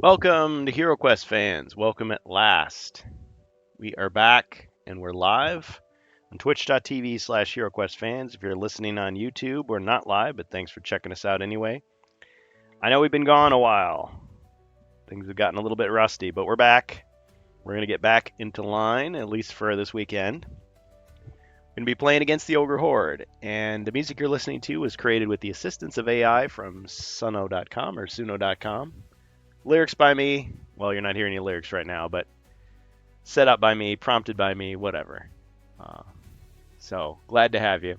Welcome to HeroQuest fans. Welcome at last. We are back and we're live on twitch.tv/HeroQuest fans. If you're listening on YouTube, we're not live, but thanks for checking us out anyway. I know we've been gone a while. Things have gotten a little bit rusty, but we're back. We're going to get back into line, at least for this weekend. We're going to be playing against the Ogre Horde, and the music you're listening to was created with the assistance of AI from suno.com or suno.com. Lyrics by me. Well, you're not hearing any lyrics right now, but set up by me, prompted by me, whatever. So glad to have you.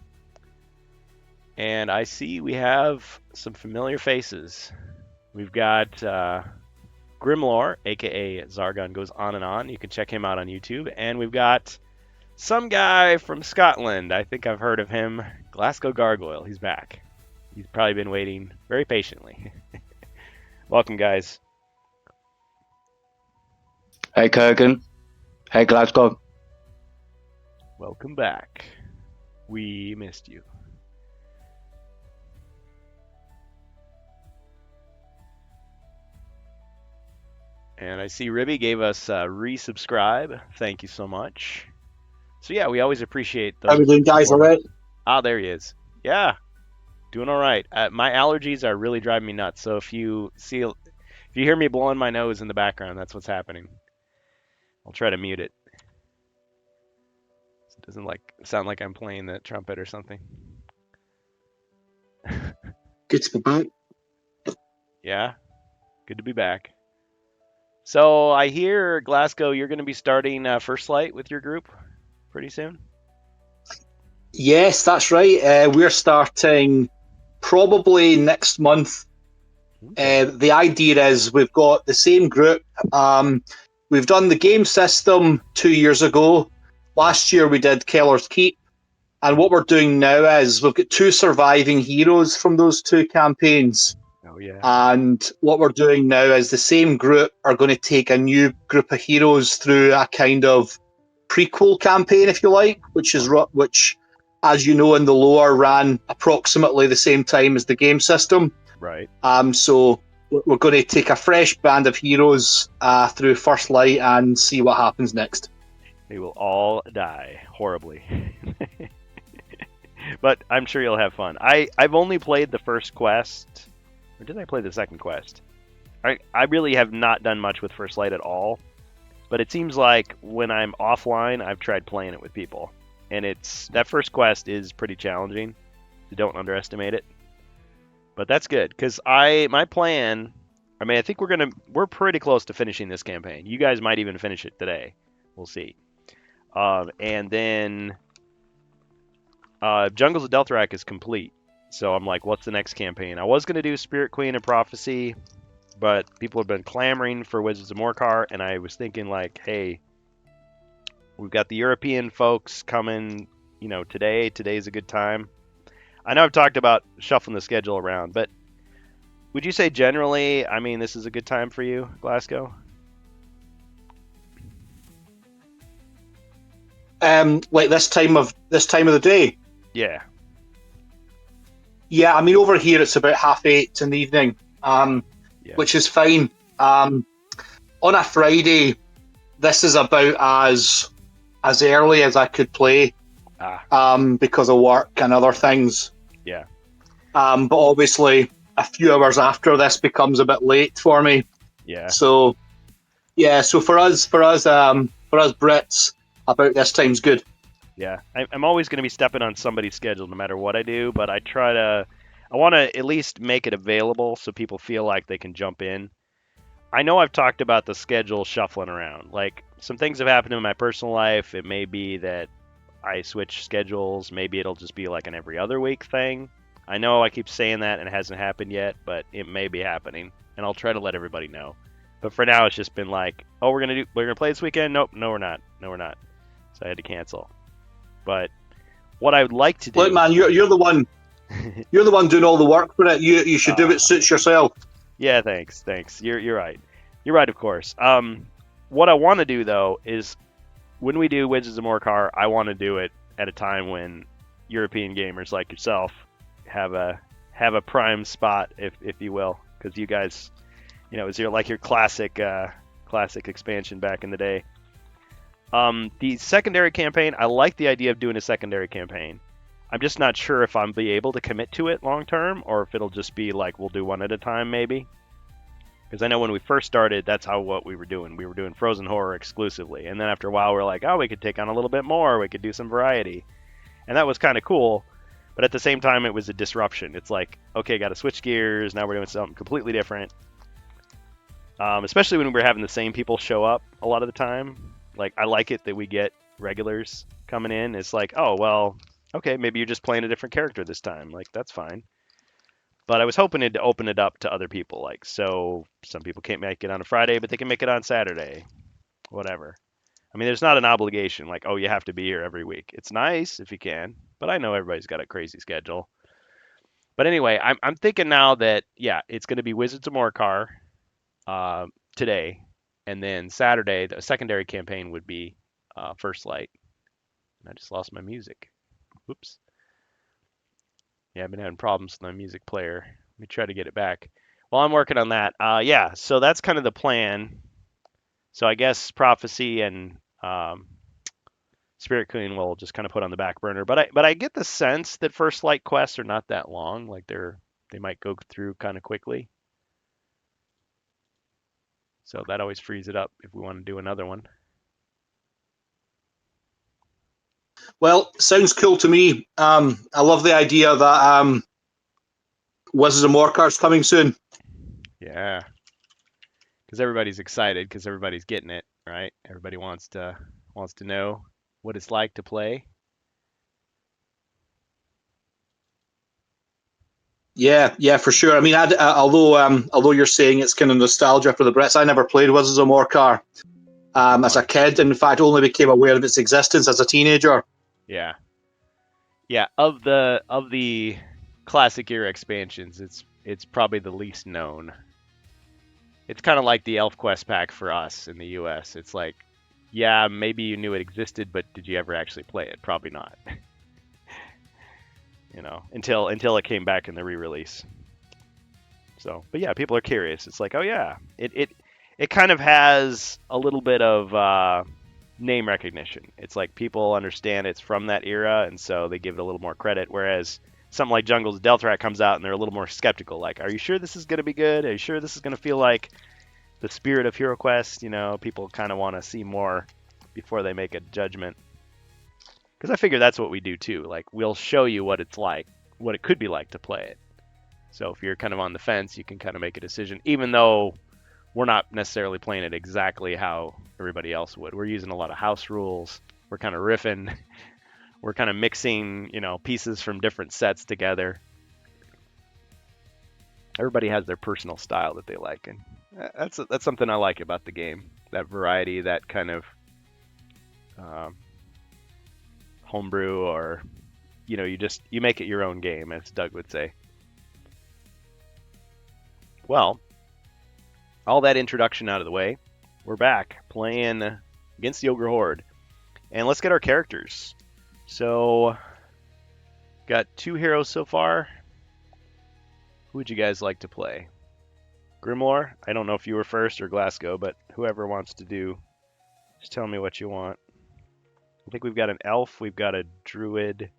And I see we have some familiar faces. We've got Grimlore, aka Zargon Goes On and On. You can check him out on YouTube. And we've got some guy from Scotland. I think I've heard of him. Glasgow Gargoyle. He's back. He's probably been waiting very patiently. Welcome, guys. Hey Kurgan. Hey Glasgow. Welcome back. We missed you. And I see Ribby gave us resubscribe. Thank you so much. So yeah, we always appreciate those. How we doing, guys? All right? Ah, there he is. Yeah, doing all right. My allergies are really driving me nuts. So if you hear me blowing my nose in the background, that's what's happening. I'll try to mute it. It doesn't sound like I'm playing the trumpet or something. Good to be back. Yeah, good to be back. So I hear, Glasgow, you're going to be starting First Light with your group pretty soon? Yes, that's right. We're starting probably next month. Okay. The idea is we've got the same group. We've done the game system 2 years ago. Last year we did Keller's Keep. And what we're doing now is we've got 2 surviving heroes from those 2 campaigns. Oh, yeah. And what we're doing now is the same group are going to take a new group of heroes through a kind of prequel campaign, if you like, which, as you know, in the lore ran approximately the same time as the game system. Right. So we're going to take a fresh band of heroes through First Light and see what happens next. They will all die horribly. But I'm sure you'll have fun. I've only played the first quest. Or did I play the second quest? I really have not done much with First Light at all. But it seems like when I'm offline, I've tried playing it with people. And that first quest is pretty challenging. So don't underestimate it. But that's good, because my plan, I think we're pretty close to finishing this campaign. You guys might even finish it today. We'll see. And then Jungles of Deltharak is complete. So I'm like, what's the next campaign? I was going to do Spirit Queen and Prophecy, but people have been clamoring for Wizards of Morcar, and I was thinking like, hey, we've got the European folks coming, today. Today's a good time. I know I've talked about shuffling the schedule around, but would you say generally, this is a good time for you, Glasgow? Like this time of the day? Yeah. Yeah, over here it's about 8:30 in the evening, which is fine. On a Friday, this is about as early as I could play, because of work and other things. Yeah. But obviously, a few hours after this becomes a bit late for me. Yeah. So, yeah. So for us Brits, about this time's good. Yeah. I'm always going to be stepping on somebody's schedule no matter what I do, but I want to at least make it available so people feel like they can jump in. I know I've talked about the schedule shuffling around. Like, some things have happened in my personal life. It may be that I switch schedules. Maybe it'll just be like an every other week thing. I know I keep saying that and it hasn't happened yet, but it may be happening, and I'll try to let everybody know. But for now, it's just been like, oh, we're gonna play this weekend. Nope, no, we're not. So I had to cancel. But what I would like to do. Look, man, you're the one. You're the one doing all the work for it. You should do it suits yourself. Yeah, thanks. You're right. You're right, of course. What I want to do though is when we do Wizards of Morcar, I want to do it at a time when European gamers like yourself have a prime spot, if you will, because you guys You know, it was your classic classic expansion back in the day. The secondary campaign, I like the idea of doing a secondary campaign. I'm just not sure if I'm be able to commit to it long term, or if it'll just be like we'll do one at a time maybe. Because I know when we first started, that's what we were doing. We were doing Frozen Horror exclusively, and then after a while, we're like, oh, we could take on a little bit more. We could do some variety, and that was kind of cool. But at the same time, it was a disruption. It's like, okay, got to switch gears. Now we're doing something completely different. Especially when we're having the same people show up a lot of the time. Like, I like it that we get regulars coming in. It's like, oh, well, okay, maybe you're just playing a different character this time. Like, that's fine. But I was hoping to open it up to other people. Like, so some people can't make it on a Friday, but they can make it on Saturday. Whatever. I mean, there's not an obligation like, oh, you have to be here every week. It's nice if you can, but I know everybody's got a crazy schedule. But anyway, I'm thinking now that, yeah, it's going to be Wizards of Morcar today. And then Saturday, the secondary campaign would be First Light. And I just lost my music. Whoops. Yeah, I've been having problems with my music player. Let me try to get it back. Well, I'm working on that. Yeah, so that's kind of the plan. So I guess Prophecy and Spirit Queen will just kind of put on the back burner. But I get the sense that First Light quests are not that long. Like they might go through kind of quickly. So that always frees it up if we want to do another one. Well, sounds cool to me. I love the idea that Wizards of Morcar's coming soon. Yeah, because everybody's excited because everybody's getting it, right? Everybody wants to know what it's like to play. Yeah, for sure. I mean, although you're saying it's kind of nostalgia for the Brits, I never played Wizards of Morcar as a kid. In fact, only became aware of its existence as a teenager. Yeah. Of the classic era expansions, it's probably the least known. It's kind of like the ElfQuest pack for us in the U.S. It's like, yeah, maybe you knew it existed, but did you ever actually play it? Probably not. You know, until it came back in the re-release. So, but yeah, people are curious. It's like, oh yeah, it kind of has a little bit of name recognition. It's like people understand it's from that era, and so they give it a little more credit. Whereas something like Jungles of Deathrat comes out, and they're a little more skeptical. Like, are you sure this is going to be good? Are you sure this is going to feel like the spirit of HeroQuest? You know, people kind of want to see more before they make a judgment. Because I figure that's what we do too. Like, we'll show you what it's like, what it could be like to play it. So if you're kind of on the fence, you can kind of make a decision, even though we're not necessarily playing it exactly how everybody else would. We're using a lot of house rules. We're kind of riffing. We're kind of mixing, you know, pieces from different sets together. Everybody has their personal style that they like, and that's something I like about the game. That variety, that kind of homebrew, or you know, you make it your own game, as Doug would say. Well, all that introduction out of the way, we're back playing against the Ogre Horde, and let's get our characters. So, got 2 heroes so far. Who would you guys like to play? Grimoire? I don't know if you were first or Glasgow, but whoever wants to do, just tell me what you want. I think we've got an elf, we've got a druid.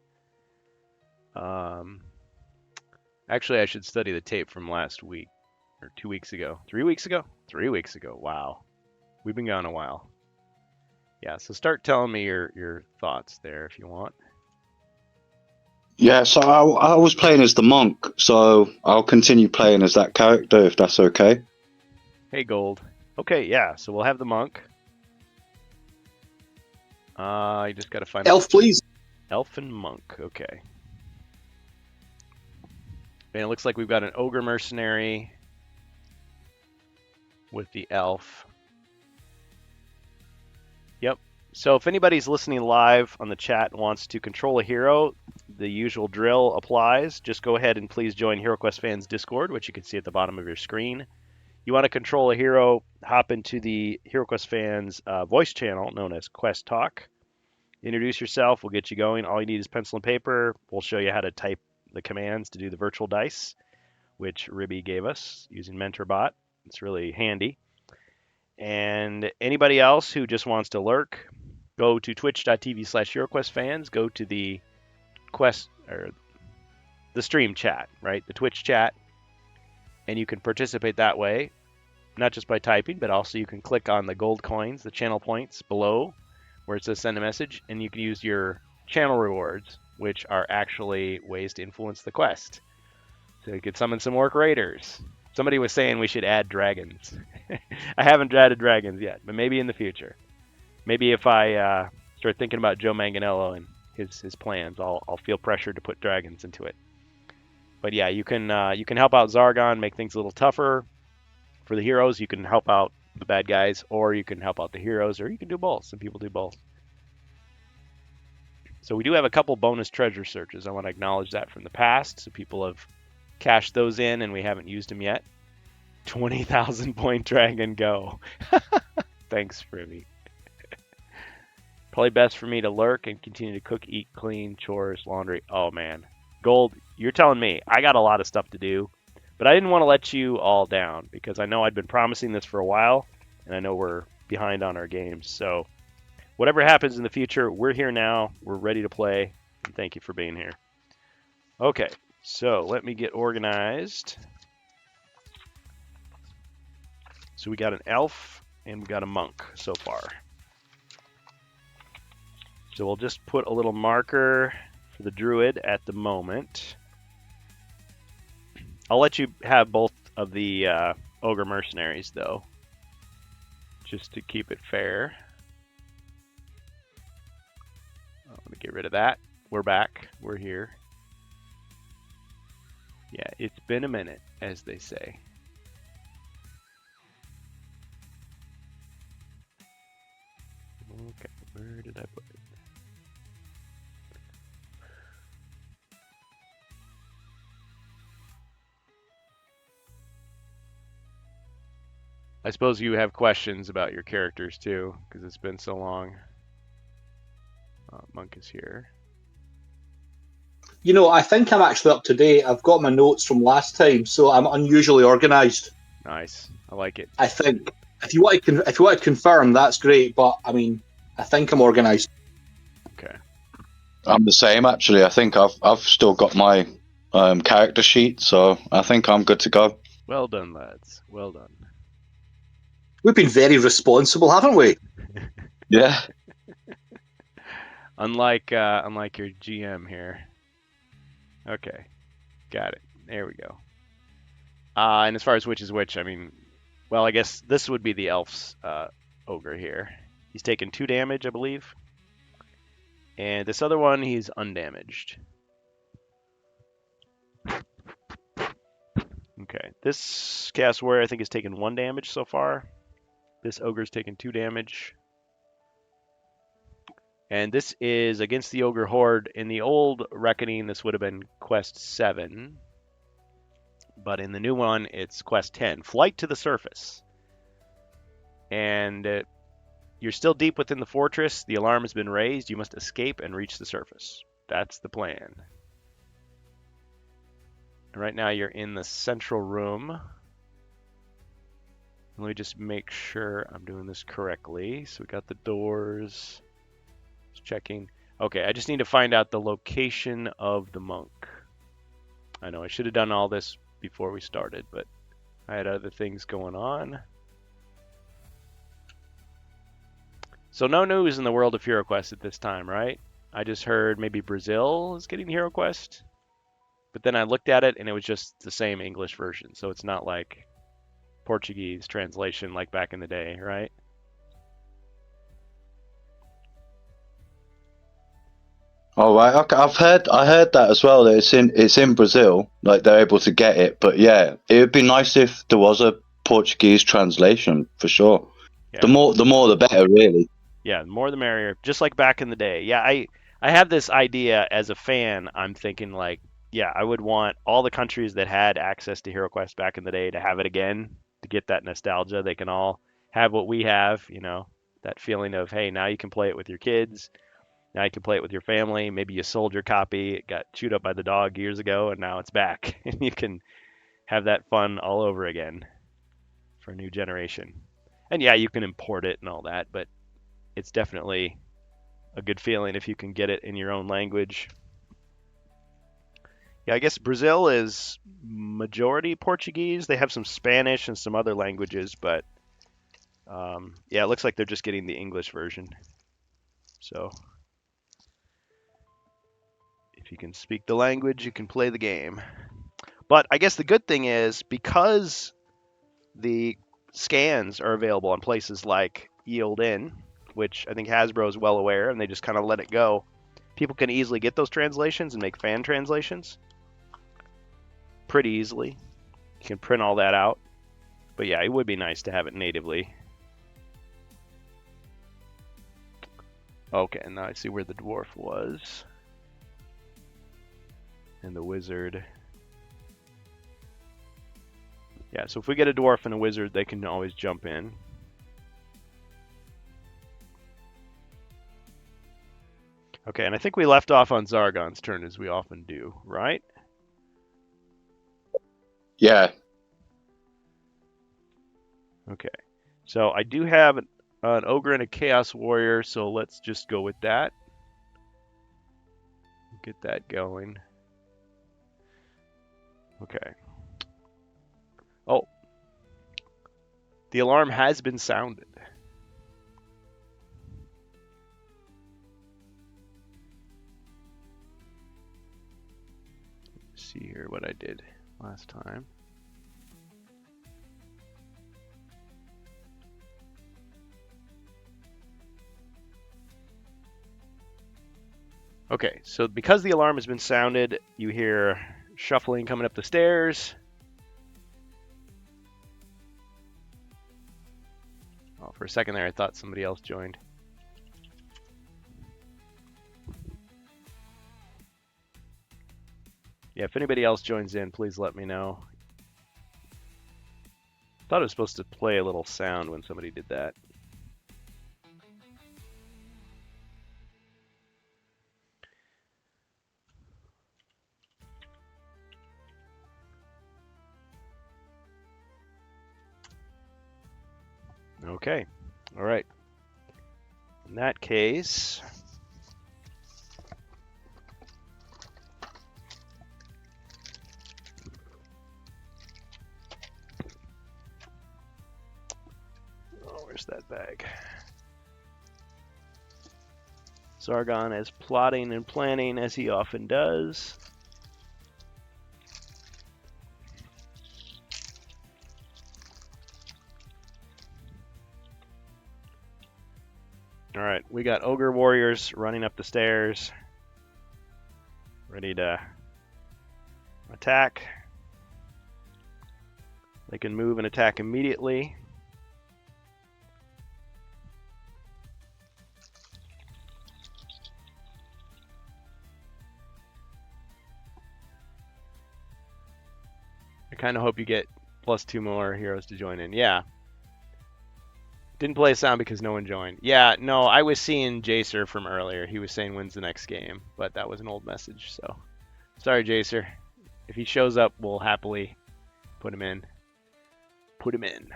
Actually, I should study the tape from last week, or 2 weeks ago. 3 weeks ago? 3 weeks ago, wow. We've been gone a while. Yeah, so start telling me your thoughts there if you want. Yeah, so I was playing as the monk, so I'll continue playing as that character if that's okay. Hey, Gold. Okay, yeah, so we'll have the monk. You just gotta find Elf, please. Elf and monk, okay. And it looks like we've got an ogre mercenary with the elf. Yep. So if anybody's listening live on the chat and wants to control a hero, the usual drill applies. Just go ahead and please join HeroQuest Fans Discord, which you can see at the bottom of your screen. You want to control a hero, hop into the HeroQuest Fans voice channel known as Quest Talk. Introduce yourself, we'll get you going. All you need is pencil and paper. We'll show you how to type the commands to do the virtual dice, which Ribby gave us using MentorBot. It's really handy. And anybody else who just wants to lurk, go to twitch.tv/HeroQuest Go to the quest or the stream chat, right? The Twitch chat, and you can participate that way, not just by typing, but also you can click on the gold coins, the channel points below where it says send a message, and you can use your channel rewards, which are actually ways to influence the quest. So you could summon some orc raiders. Somebody was saying we should add dragons. I haven't added dragons yet, but maybe in the future. Maybe if I start thinking about Joe Manganiello and his plans, I'll feel pressured to put dragons into it. But yeah, you can help out Zargon, make things a little tougher for the heroes. You can help out the bad guys, or you can help out the heroes, or you can do both. Some people do both. So we do have a couple bonus treasure searches. I want to acknowledge that from the past. So people have cashed those in, and we haven't used them yet. 20,000 point dragon go. Thanks, Frimmy. Probably best for me to lurk and continue to cook, eat, clean, chores, laundry. Oh, man. Gold, you're telling me. I got a lot of stuff to do. But I didn't want to let you all down because I know I'd been promising this for a while, and I know we're behind on our games. So whatever happens in the future, we're here now. We're ready to play. And thank you for being here. Okay, so let me get organized. So we got an elf and we got a monk so far. So we'll just put a little marker for the druid at the moment. I'll let you have both of the ogre mercenaries though, just to keep it fair. Let me get rid of that. We're back. We're here. Yeah, it's been a minute, as they say. Okay, where did I put it? I suppose you have questions about your characters too, because it's been so long. Monk is here. You know, I think I'm actually up to date. I've got my notes from last time, so I'm unusually organised. Nice, I like it. I think if you want to confirm, that's great. But I mean, I think I'm organised. Okay. I'm the same actually. I think I've still got my character sheet, so I think I'm good to go. Well done, lads. Well done. We've been very responsible, haven't we? Yeah. Unlike your GM here. Okay, got it. There we go. And as far as which is which, I mean, well, I guess this would be the elf's ogre here. He's taken 2 damage, I believe. And this other one, he's undamaged. Okay, this Chaos Warrior, I think, has taken 1 damage so far. This ogre's taken 2 damage. And this is against the Ogre Horde. In the old Reckoning, this would have been Quest 7. But in the new one, it's Quest 10. Flight to the Surface. And you're still deep within the fortress. The alarm has been raised. You must escape and reach the surface. That's the plan. And right now, you're in the central room. Let me just make sure I'm doing this correctly. So we got the doors. Just checking. Okay, I just need to find out the location of the monk. I know I should have done all this before we started, but I had other things going on. So no news in the world of HeroQuest at this time, right? I just heard maybe Brazil is getting HeroQuest. But then I looked at it and it was just the same English version. So it's not like Portuguese translation like back in the day, right? Oh right, okay. I heard that as well. That it's in Brazil, like they're able to get it. But yeah, it would be nice if there was a Portuguese translation for sure. Yeah. The more the better, really. Yeah, the more the merrier. Just like back in the day. Yeah, I have this idea as a fan. I'm thinking like, yeah, I would want all the countries that had access to HeroQuest back in the day to have it again, to get that nostalgia. They can all have what we have, you know, that feeling of, hey, now you can play it with your kids. Now you can play it with your family. Maybe you sold your copy. It got chewed up by the dog years ago, and now it's back. And you can have that fun all over again for a new generation. And yeah, you can import it and all that, but it's definitely a good feeling if you can get it in your own language. Yeah, I guess Brazil is majority Portuguese. They have some Spanish and some other languages, but yeah, it looks like they're just getting the English version. So if you can speak the language, you can play the game. But I guess the good thing is because the scans are available on places like Yield-In, which I think Hasbro is well aware, and they just kind of let it go. People can easily get those translations and make fan translations pretty easily. You can print all that out. But yeah, it would be nice to have it natively. Okay, now I see where the dwarf was. And the wizard. Yeah, so if we get a dwarf and a wizard, they can always jump in. Okay, and I think we left off on Zargon's turn, as we often do, right? Yeah. Okay, so I do have an ogre and a chaos warrior, so let's just go with that. Get that going. Okay. Oh. The alarm has been sounded. Let's see here what I did last time. Okay, so because the alarm has been sounded, you hear shuffling coming up the stairs. Oh, for a second there, I thought somebody else joined. Yeah, if anybody else joins in, please let me know. Thought it was supposed to play a little sound when somebody did that. Okay, all right. In that case, oh, where's that bag? Zargon is plotting and planning as he often does. All right, we got ogre warriors running up the stairs, ready to attack. They can move and attack immediately. I kind of hope you get +2 more heroes to join in. Yeah. Didn't play a sound because no one joined. Yeah, no, I was seeing Jacer from earlier. He was saying when's the next game, but that was an old message, so. Sorry, Jacer. If he shows up, we'll happily put him in. Put him in.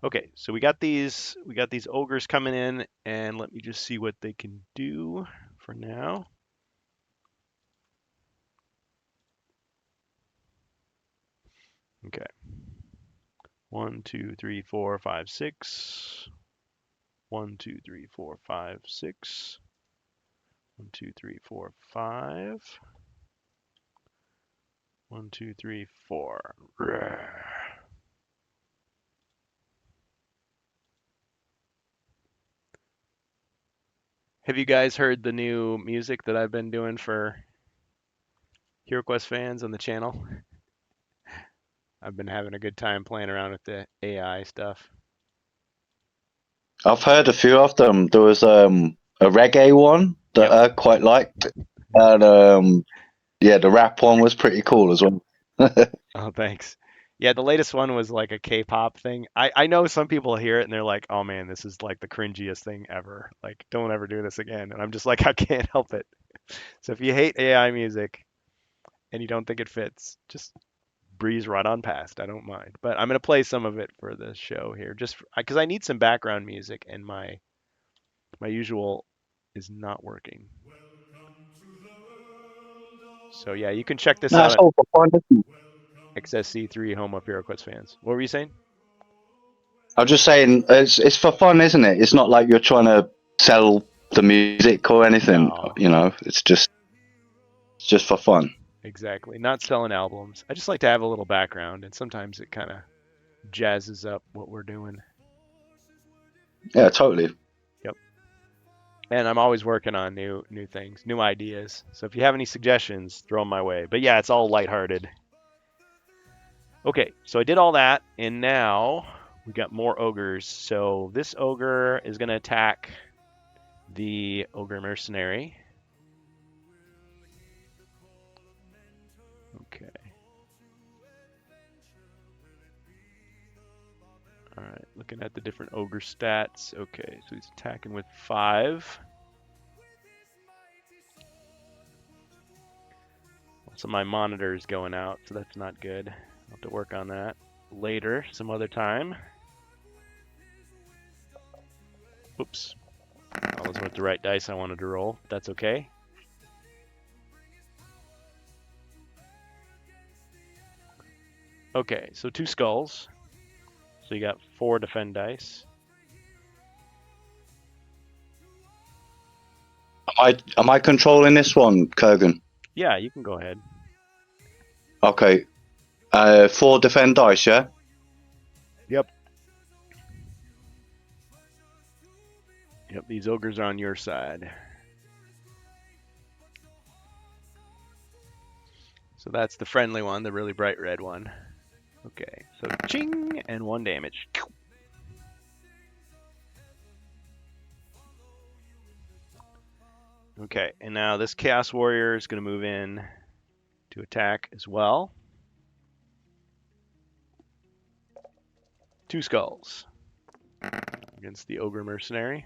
Okay, so we got these ogres coming in, and let me just see what they can do for now. Okay. 1, 2, 3, 4, 5, 6. 1, 2, 3, 4, 5, 6. 1, 2, 3, 4, 5. 1, 2, 3, 4. Have you guys heard the new music that I've been doing for HeroQuest fans on the channel? I've been having a good time playing around with the AI stuff. I've heard a few of them. There was a reggae one that I quite liked, and yeah, the rap one was pretty cool as well. Oh, thanks. Yeah, the latest one was like a K-pop thing. I know some people hear it and they're like, "Oh man, this is like the cringiest thing ever. Like, don't ever do this again." And I'm just like, I can't help it. So if you hate AI music and you don't think it fits, just breeze right on past. I don't mind. But I'm going to play some of it for the show here, just because I need some background music, and my usual is not working. So yeah, you can check this That's out all for fun, isn't it? XSC3 home of HeroQuest fans. What were you saying? I'm just saying, it's for fun, isn't it? It's not like you're trying to sell the music or anything. No. You know, it's just for fun. Exactly. Not selling albums. I just like to have a little background, and sometimes it kind of jazzes up what we're doing. Yeah, totally. Yep. And I'm always working on new things, new ideas. So if you have any suggestions, throw them my way. But yeah, it's all lighthearted. Okay, so I did all that, and now we got more ogres. So this ogre is going to attack the ogre mercenary. Okay. All right, looking at the different ogre stats. Okay, so he's attacking with 5. So my monitor is going out, so that's not good. I'll have to work on that later, some other time. Oops. I wasn't with the right dice I wanted to roll. That's okay. Okay, so 2 skulls. So you got 4 defend dice. Am I controlling this one, Kurgan? Yeah, you can go ahead. Okay. 4 defend dice, yeah? Yep. Yep, these ogres are on your side. So that's the friendly one, the really bright red one. Okay, so ching, and 1 damage. Okay, and now this Chaos Warrior is going to move in to attack as well. 2 skulls against the Ogre Mercenary.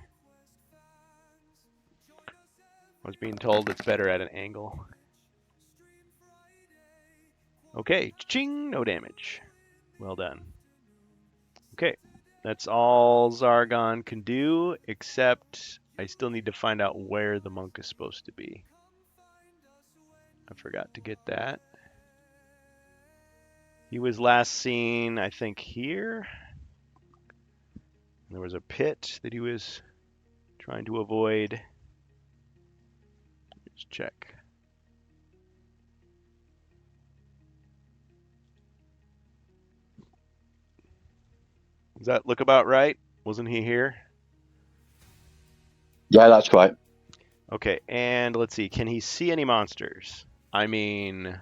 I was being told it's better at an angle. Okay, ching, no damage. Well done. Okay, that's all Zargon can do, except I still need to find out where the monk is supposed to be. I forgot to get that. He was last seen, I think, here. There was a pit that he was trying to avoid. Let's check. Does that look about right? Wasn't he here? Yeah, that's right. Okay, and let's see. Can he see any monsters? I mean,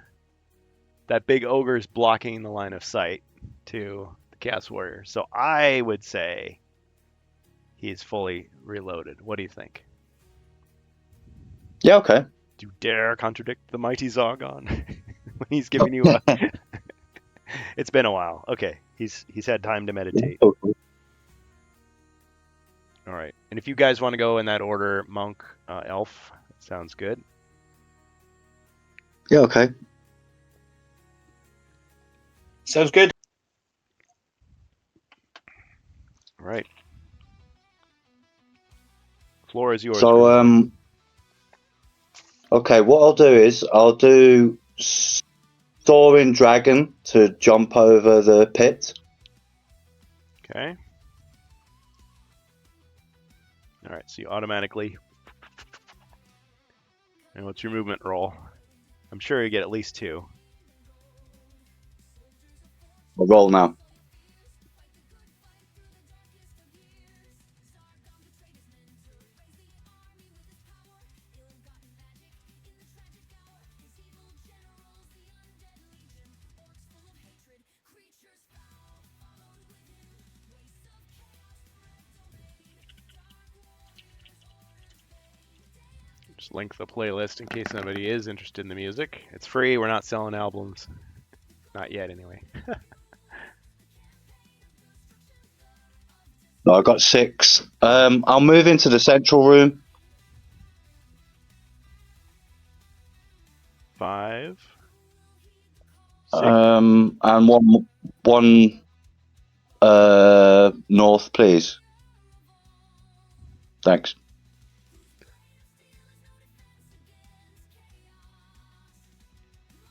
that big ogre is blocking the line of sight to the Chaos Warrior. So I would say he's fully reloaded. What do you think? Yeah, okay. Do you dare contradict the mighty Zargon when he's giving you a... It's been a while. Okay, he's had time to meditate. All right, and if you guys want to go in that order, monk, elf, sounds good. Yeah, okay. Sounds good. All right. Floor is yours. So, okay, what I'll do is I'll do Thorin Dragon to jump over the pit. Okay. All right, so you automatically... And what's your movement roll? I'm sure you get at least 2. I'll roll now. Just link the playlist in case somebody is interested in the music. It's free. We're not selling albums. Not yet, anyway. No, I got 6. I'll move into the central room. 5, And one north, please. Thanks.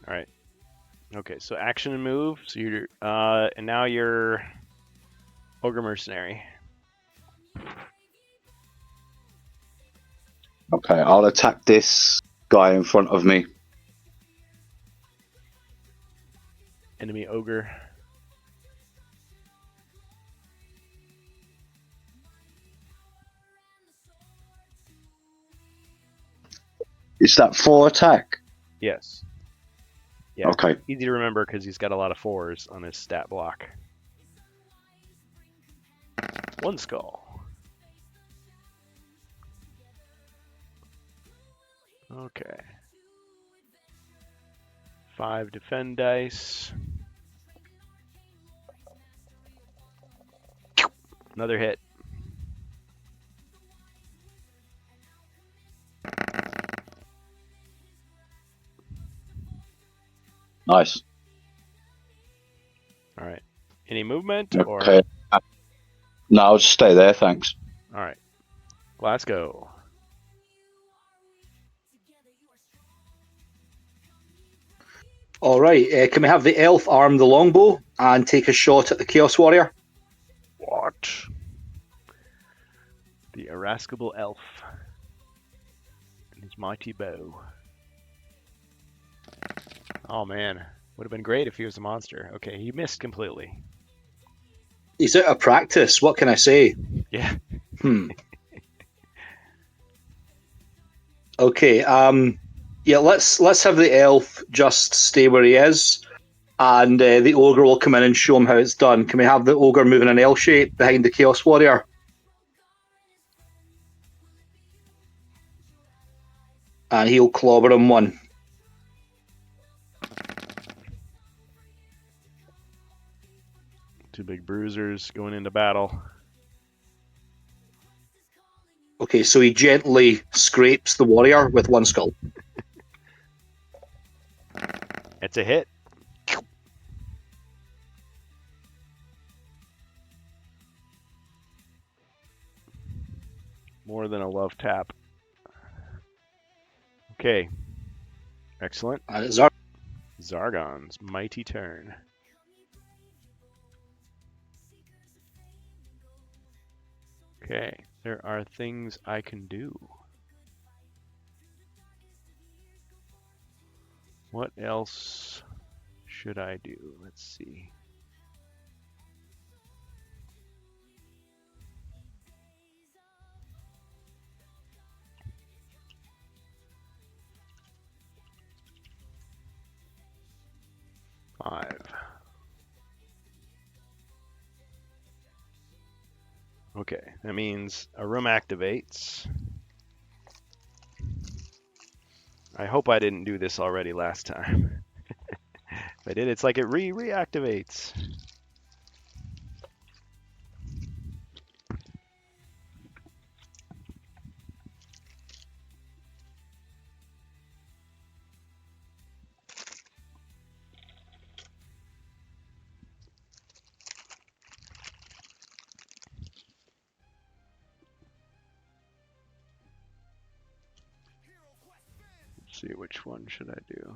All right. Okay, so action and move. So you're and now you're ogre mercenary. Okay, I'll attack this guy in front of me. Enemy ogre. Is that 4 attack? Yes. Yeah. Okay. Easy to remember because he's got a lot of 4s on his stat block. 1 skull. Okay. 5 defend dice. Another hit. Nice. All right. Any movement or? Okay. No, I'll just stay there, thanks. All right. Glasgow. All right. Can we have the elf arm the longbow and take a shot at the Chaos Warrior? What? The irascible elf and his mighty bow. Oh man, would have been great if he was a monster. Okay, he missed completely. He's out of practice. What can I say? Yeah. Okay. Yeah. Let's have the elf just stay where he is, and the ogre will come in and show him how it's done. Can we have the ogre move in an L shape behind the Chaos Warrior? And he'll clobber him 1. Two big bruisers going into battle. Okay, so he gently scrapes the warrior with 1 skull. It's a hit. More than a love tap. Okay. Excellent. And it's Zargon's mighty turn. Okay, there are things I can do. What else should I do? Let's see. Five. Okay, that means a room activates. I hope I didn't do this already last time. If I did, it's like it reactivates. Let's see, which one should I do?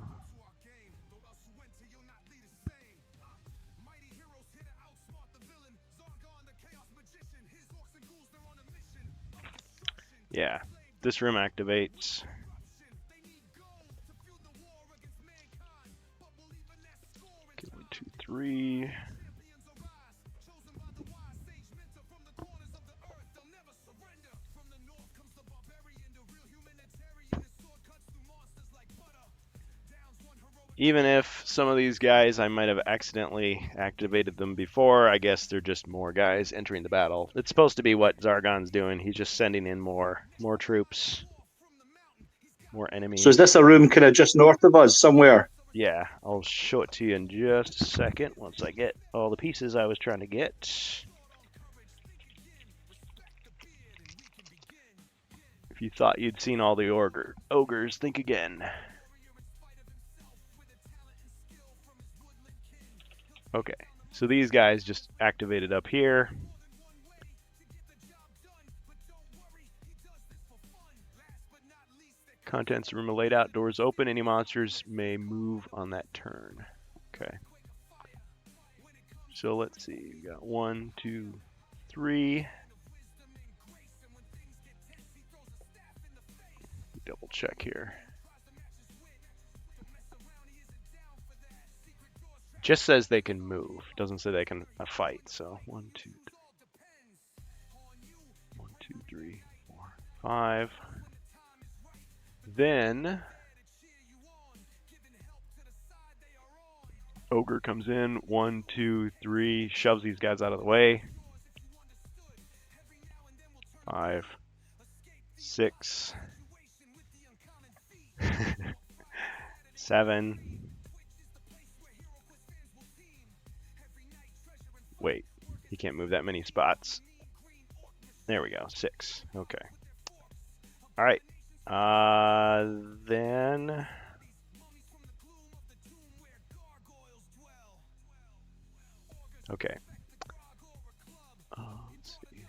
Yeah, this room activates. Okay, 1, 2, 3. Even if some of these guys, I might have accidentally activated them before, I guess they're just more guys entering the battle. It's supposed to be what Zargon's doing. He's just sending in more troops, more enemies. So is this a room kind of just north of us somewhere? Yeah, I'll show it to you in just a second once I get all the pieces I was trying to get. If you thought you'd seen all the ogres, think again. Okay, so these guys just activated up here. Contents room are laid out, doors open. Any monsters may move on that turn. Okay. So let's see. We got 1, 2, 3. Double check here. Just says they can move. Doesn't say they can fight. So 1, 2, 1, 2, 3, 4, 5. Then Ogre comes in. 1, 2, 3. Shoves these guys out of the way. 5, 6, 7. Wait, he can't move that many spots. There we go, 6. Okay. All right. Then okay. Let's see.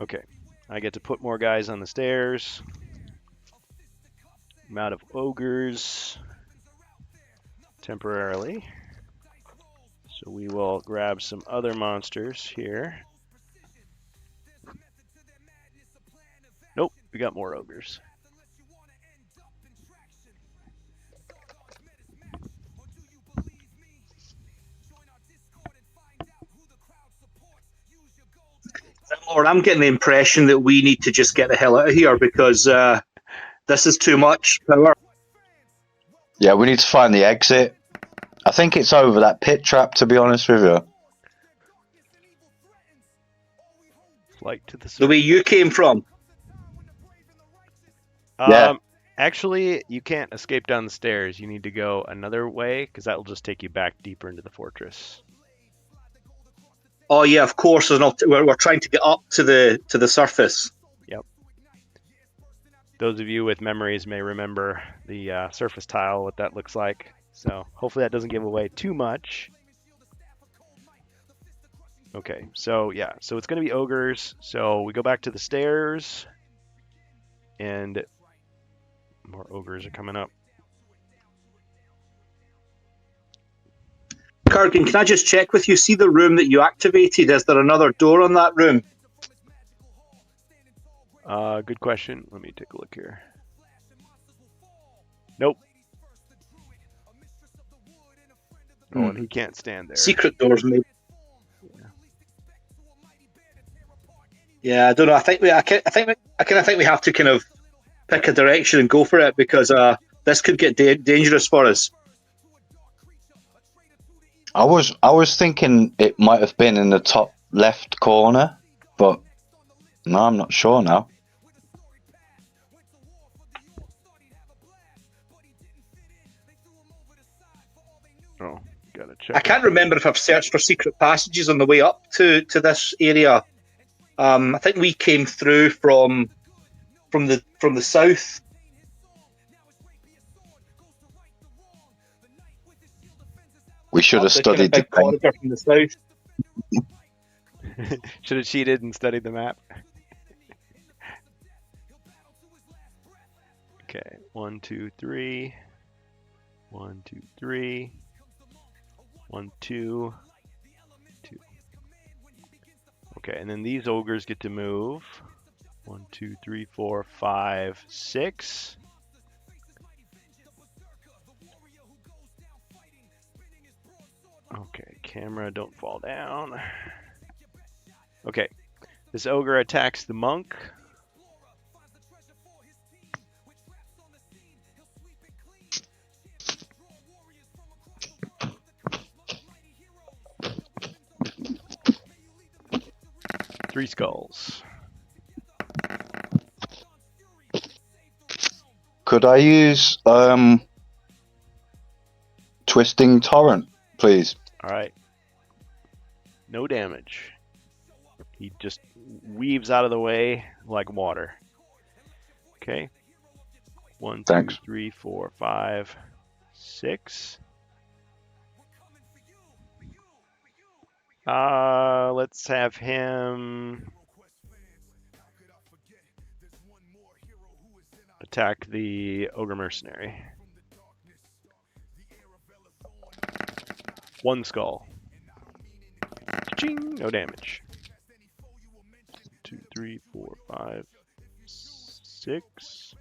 Okay, I get to put more guys on the stairs. I'm out of ogres temporarily. So we will grab some other monsters here. Nope, we got more ogres. Lord, I'm getting the impression that we need to just get the hell out of here because this is too much power. Yeah, we need to find the exit. I think it's over that pit trap, to be honest with you. Flight to the surface. The way you came from. Yeah. Actually, you can't escape down the stairs. You need to go another way because that will just take you back deeper into the fortress. Oh yeah, of course. We're trying to get up to the surface. Yep. Those of you with memories may remember the surface tile, what that looks like. So hopefully that doesn't give away too much. Okay, so yeah, so it's going to be ogres. So we go back to the stairs, and more ogres are coming up. Kurgan, can I just check with you? See the room that you activated? Is there another door on that room? Good question. Let me take a look here. Nope. Oh, and he can't stand there. Secret doors, maybe. Yeah, I don't know. I think we have to kind of pick a direction and go for it because this could get dangerous for us. I was thinking it might have been in the top left corner, but no, I'm not sure now. Oh, gotta check. I can't remember if I've searched for secret passages on the way up to this area. I think we came through from the south. We should have studied the corridor from the south. Should have cheated and studied the map. Okay, 1, 2, 3. 1, 2, 3. 1, 2, 2. Okay, and then these ogres get to move. 1, 2, 3, 4, 5, 6. Okay, camera, don't fall down. Okay, this ogre attacks the monk. Three skulls. Could I use Twisting Torrent, please? All right. No damage. He just weaves out of the way like water. Okay. 1, 2, Thanks. 3, 4, 5, 6. Let's have him attack the Ogre Mercenary. 1 skull. Ching! No damage. 2, 3, 4, 5, 6.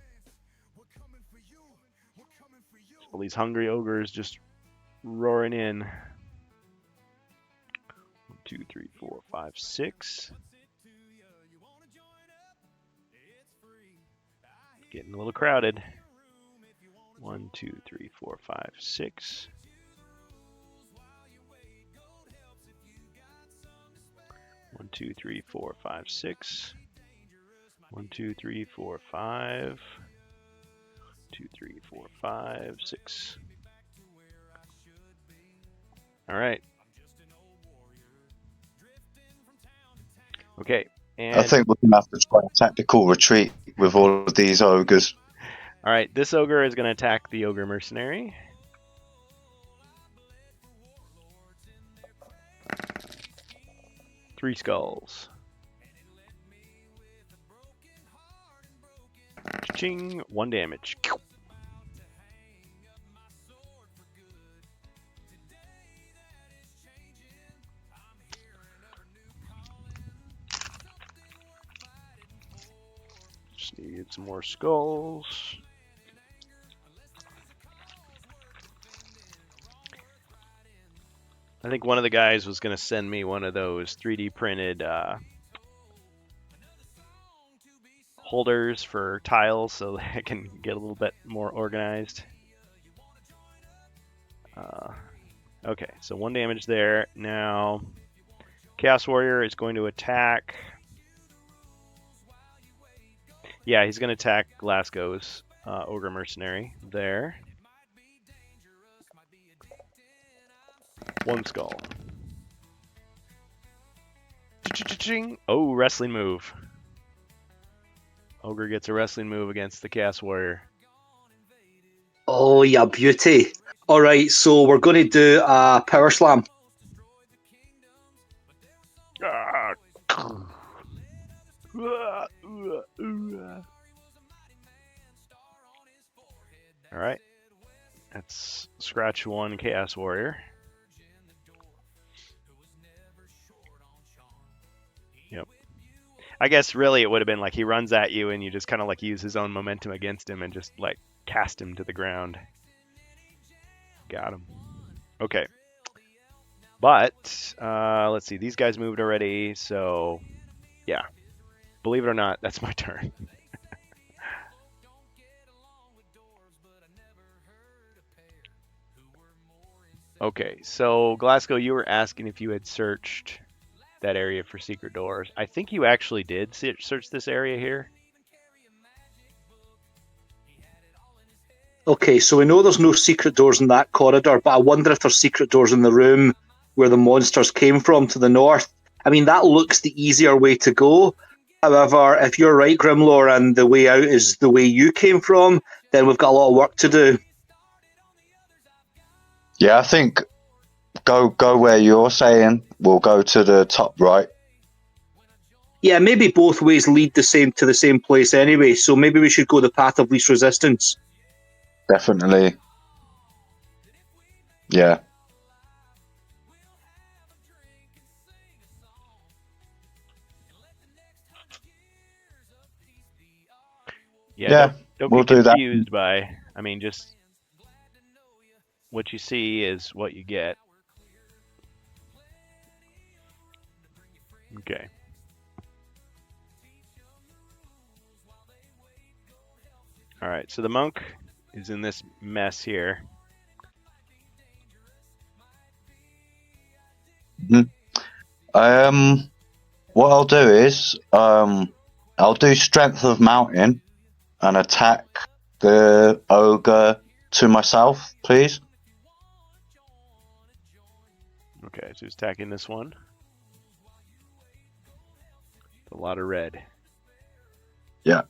All these hungry ogres just roaring in. 1, 2, 3, 4, 5, 6. Getting a little crowded. 1, 2, 3, 4, 5, 6. 1, 2, 3, 4, 5, 6. 1, 2, 3, 4, 5. 2, 3, 4, 5, 6. All right. Okay. And I think we're going to have to try a tactical retreat with all of these ogres. all right, this ogre is going to attack the Ogre Mercenary. Three skulls. Ching, 1 damage. Just need some more skulls. I think one of the guys was going to send me one of those 3D printed holders for tiles so that I can get a little bit more organized. Okay, so 1 damage there. Now, Chaos Warrior is going to attack. Yeah, he's going to attack Glasgow's Ogre Mercenary there. 1 skull. Oh, wrestling move. Ogre gets a wrestling move against the Chaos Warrior. Oh, yeah, beauty. All right, so we're going to do a power slam. All right. That's scratch 1 Chaos Warrior. Yep. I guess really it would have been like he runs at you and you just kind of like use his own momentum against him and just like cast him to the ground. Got him. Okay. But let's see. These guys moved already, so yeah. Believe it or not, that's my turn. Okay, so Glasgow, you were asking if you had searched that area for secret doors. I think you actually did search this area here. Okay, so we know there's no secret doors in that corridor, but I wonder if there's secret doors in the room where the monsters came from to the north. I mean, that looks the easier way to go. However, if you're right, Grimlore, and the way out is the way you came from, then we've got a lot of work to do. Yeah, I think go where you're saying. We'll go to the top right. Yeah, maybe both ways lead to the same place anyway, so maybe we should go the path of least resistance. Definitely. Yeah. Yeah, don't we'll get do that. confused by, I mean, just what you see is what you get. Okay. All right, so the monk is in this mess here. What I'll do is I'll do strength of mountain and attack the ogre to myself, please. Okay, so he's attacking this one. A lot of red. Yeah.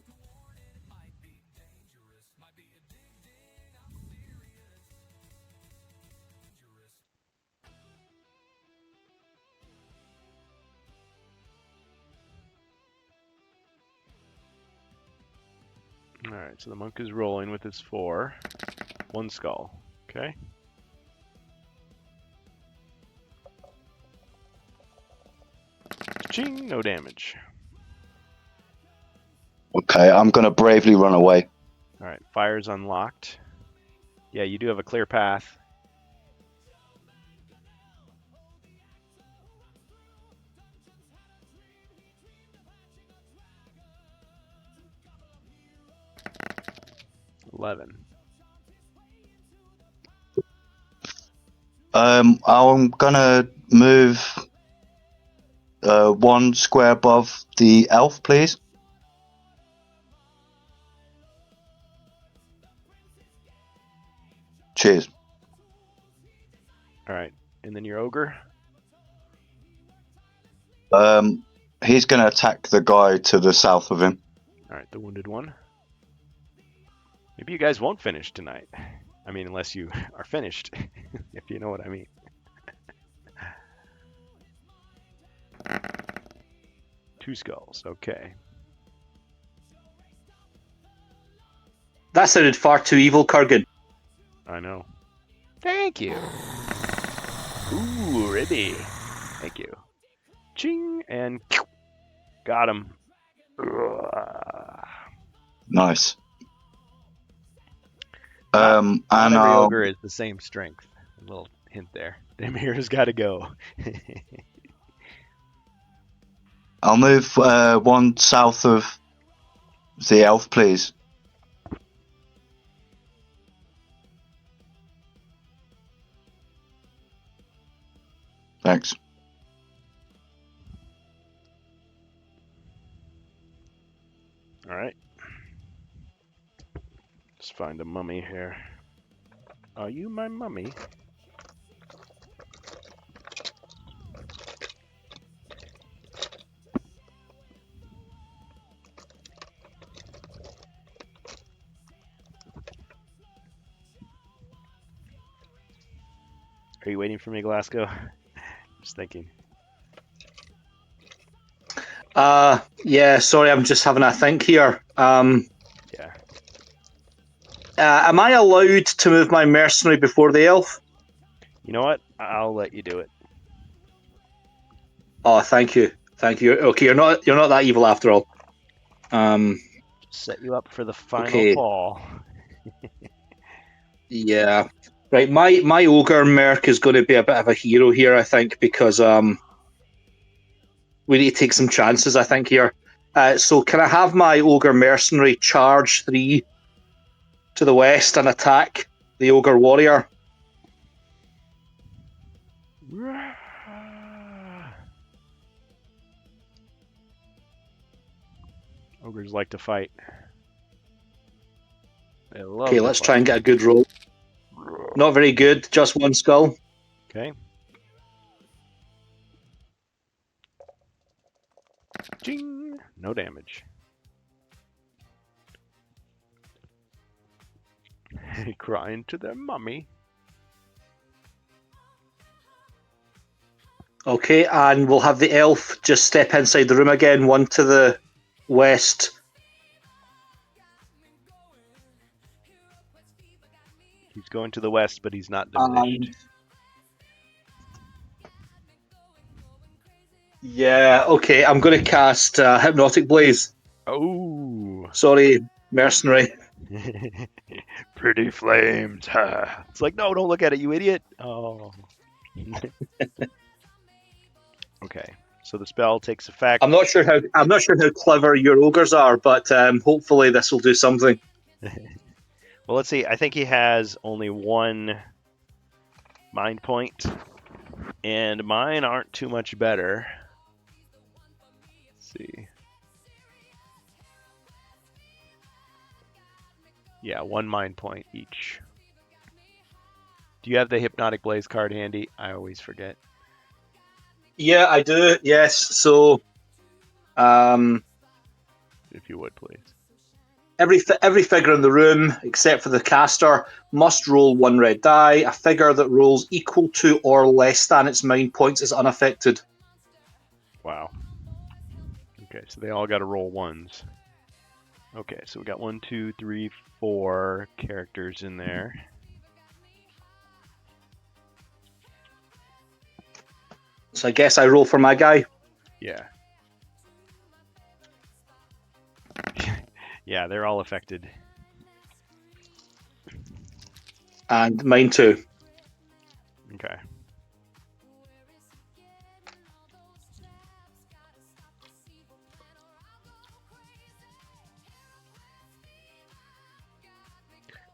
All right, so the monk is rolling with his 4. 1 skull. Okay. Ching, no damage. Okay, I'm gonna bravely run away. All right, fire's unlocked. Yeah, you do have a clear path. $11. I'm gonna move 1 square above the elf, please. Cheers. All right, and then your ogre. He's gonna attack the guy to the south of him. All right, the wounded one. Maybe you guys won't finish tonight. I mean, unless you are finished, if you know what I mean. 2 skulls, okay. That sounded far too evil, Kurgan. I know. Thank you. Ooh, Ribby. Thank you. Ching, and got him. Nice. Not every ogre is the same strength. A little hint there. Demir's got to go. I'll move 1 south of the elf, please. Thanks. All right. Let's find a mummy here. Are you my mummy? Are you waiting for me, Glasgow? Just thinking. Yeah, sorry, I'm just having a think here. Yeah. Am I allowed to move my mercenary before the elf? You know what? I'll let you do it. Oh, thank you. Thank you. Okay, you're not that evil after all. Set you up for the final Okay. fall. Yeah. Right, my ogre merc is going to be a bit of a hero here, I think, because we need to take some chances, I think, here. So can I have my ogre mercenary charge 3 to the west and attack the ogre warrior? Ogres like to fight. They love Okay, to let's fight. try and get a good roll. Not very good, just 1 skull. Okay. Ching! No damage. Crying to their mummy. Okay, and we'll have the elf just step inside the room again, 1 to the west. He's going to the west, but he's not diminished. Yeah, okay, I'm going to cast Hypnotic Blaze. Oh! Sorry, mercenary. Pretty flames. It's like, no, don't look at it, you idiot. Oh. Okay, so the spell takes effect. I'm not sure how clever your ogres are, but hopefully this will do something. Well, let's see. I think he has only 1 mind point, and mine aren't too much better. Let's see. Yeah, 1 mind point each. Do you have the Hypnotic Blaze card handy? I always forget. Yeah, I do. Yes. So, If you would, please. every figure in the room, except for the caster, must roll 1 red die. A figure that rolls equal to or less than its mind points is unaffected. Wow. Okay, so they all got to roll 1s. Okay, so we got 1, 2, 3, 4 characters in there. So I guess I roll for my guy. Yeah. Yeah, they're all affected. And mine too. Okay.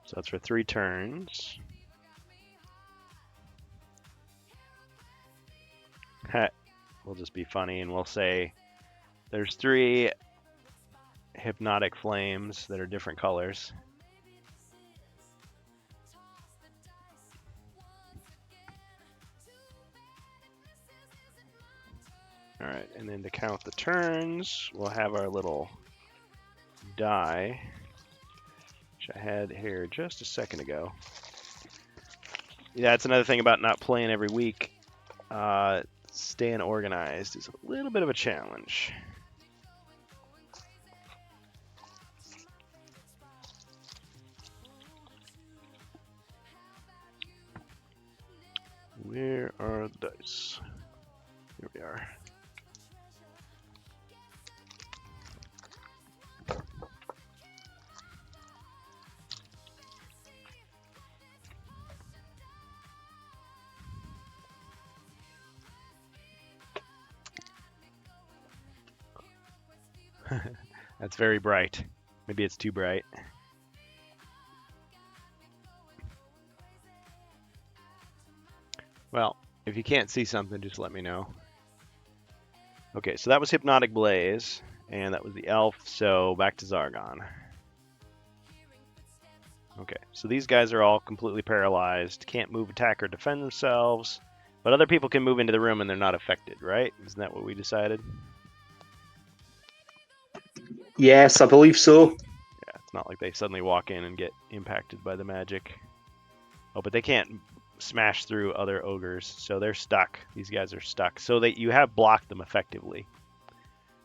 So that's for 3 turns. We'll just be funny and we'll say there's 3 hypnotic flames that are different colors. Alright, and then to count the turns, we'll have our little die, which I had here just a second ago. Yeah, that's another thing about not playing every week. Staying organized is a little bit of a challenge. Where are the dice? Here we are. That's very bright. Maybe it's too bright. Well, if you can't see something, just let me know. Okay, so that was Hypnotic Blaze, and that was the elf, so back to Zargon. Okay, so these guys are all completely paralyzed, can't move, attack, or defend themselves, but other people can move into the room and they're not affected, right? Isn't that what we decided? Yes, I believe so. Yeah, it's not like they suddenly walk in and get impacted by the magic. Oh, but they can't smash through other ogres, so they're stuck. These guys are stuck, so that you have blocked them effectively.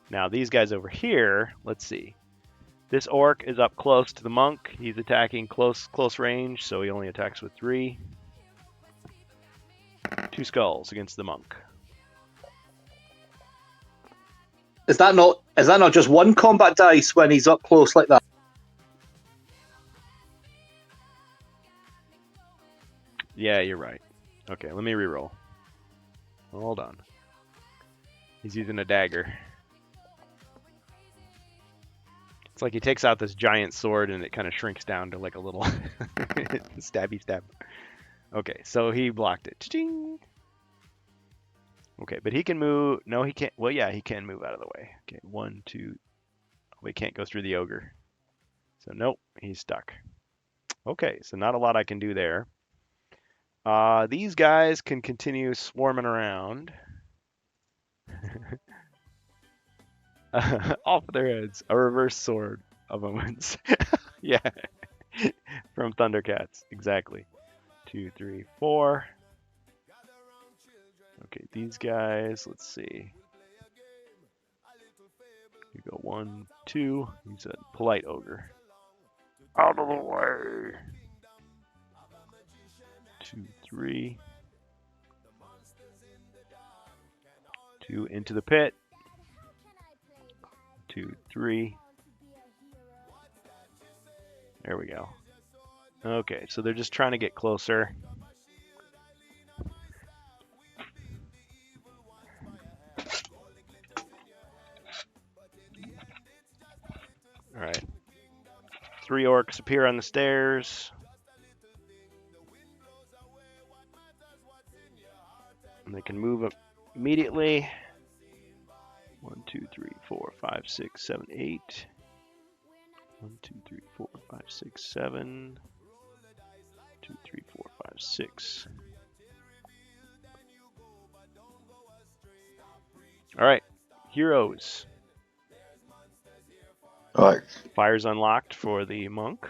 Now these guys over here, let's see. This orc is up close to the monk. He's attacking close range, so he only attacks with 3. 2 skulls against the monk. Is that not just one combat dice when he's up close like that? Yeah, you're right. Okay, let me reroll. Hold on. He's using a dagger. It's like he takes out this giant sword and it kind of shrinks down to like a little stabby stab. Okay, so he blocked it. Ching! Okay, but he can move. No, he can't. Well, yeah, he can move out of the way. Okay, 1, 2. Oh, he can't go through the ogre. So nope, he's stuck. Okay, so not a lot I can do there. These guys can continue swarming around. Off their heads, a reverse sword of omens. Yeah, from Thundercats, exactly. 2, 3, 4. Okay, these guys, let's see. You go 1, 2. He's a polite ogre. Out of the way. 2, 3. 2 into the pit. 2, 3. There we go. Okay, so they're just trying to get closer. All right. 3 orcs appear on the stairs. And they can move immediately. 1, 2, 3, 4, 5, 6, 7, 8. 1, 2, 3, 4, 5, 6, 7. 2, 3, 4, 5, 6. All right, heroes. All right. Fire's unlocked for the monk.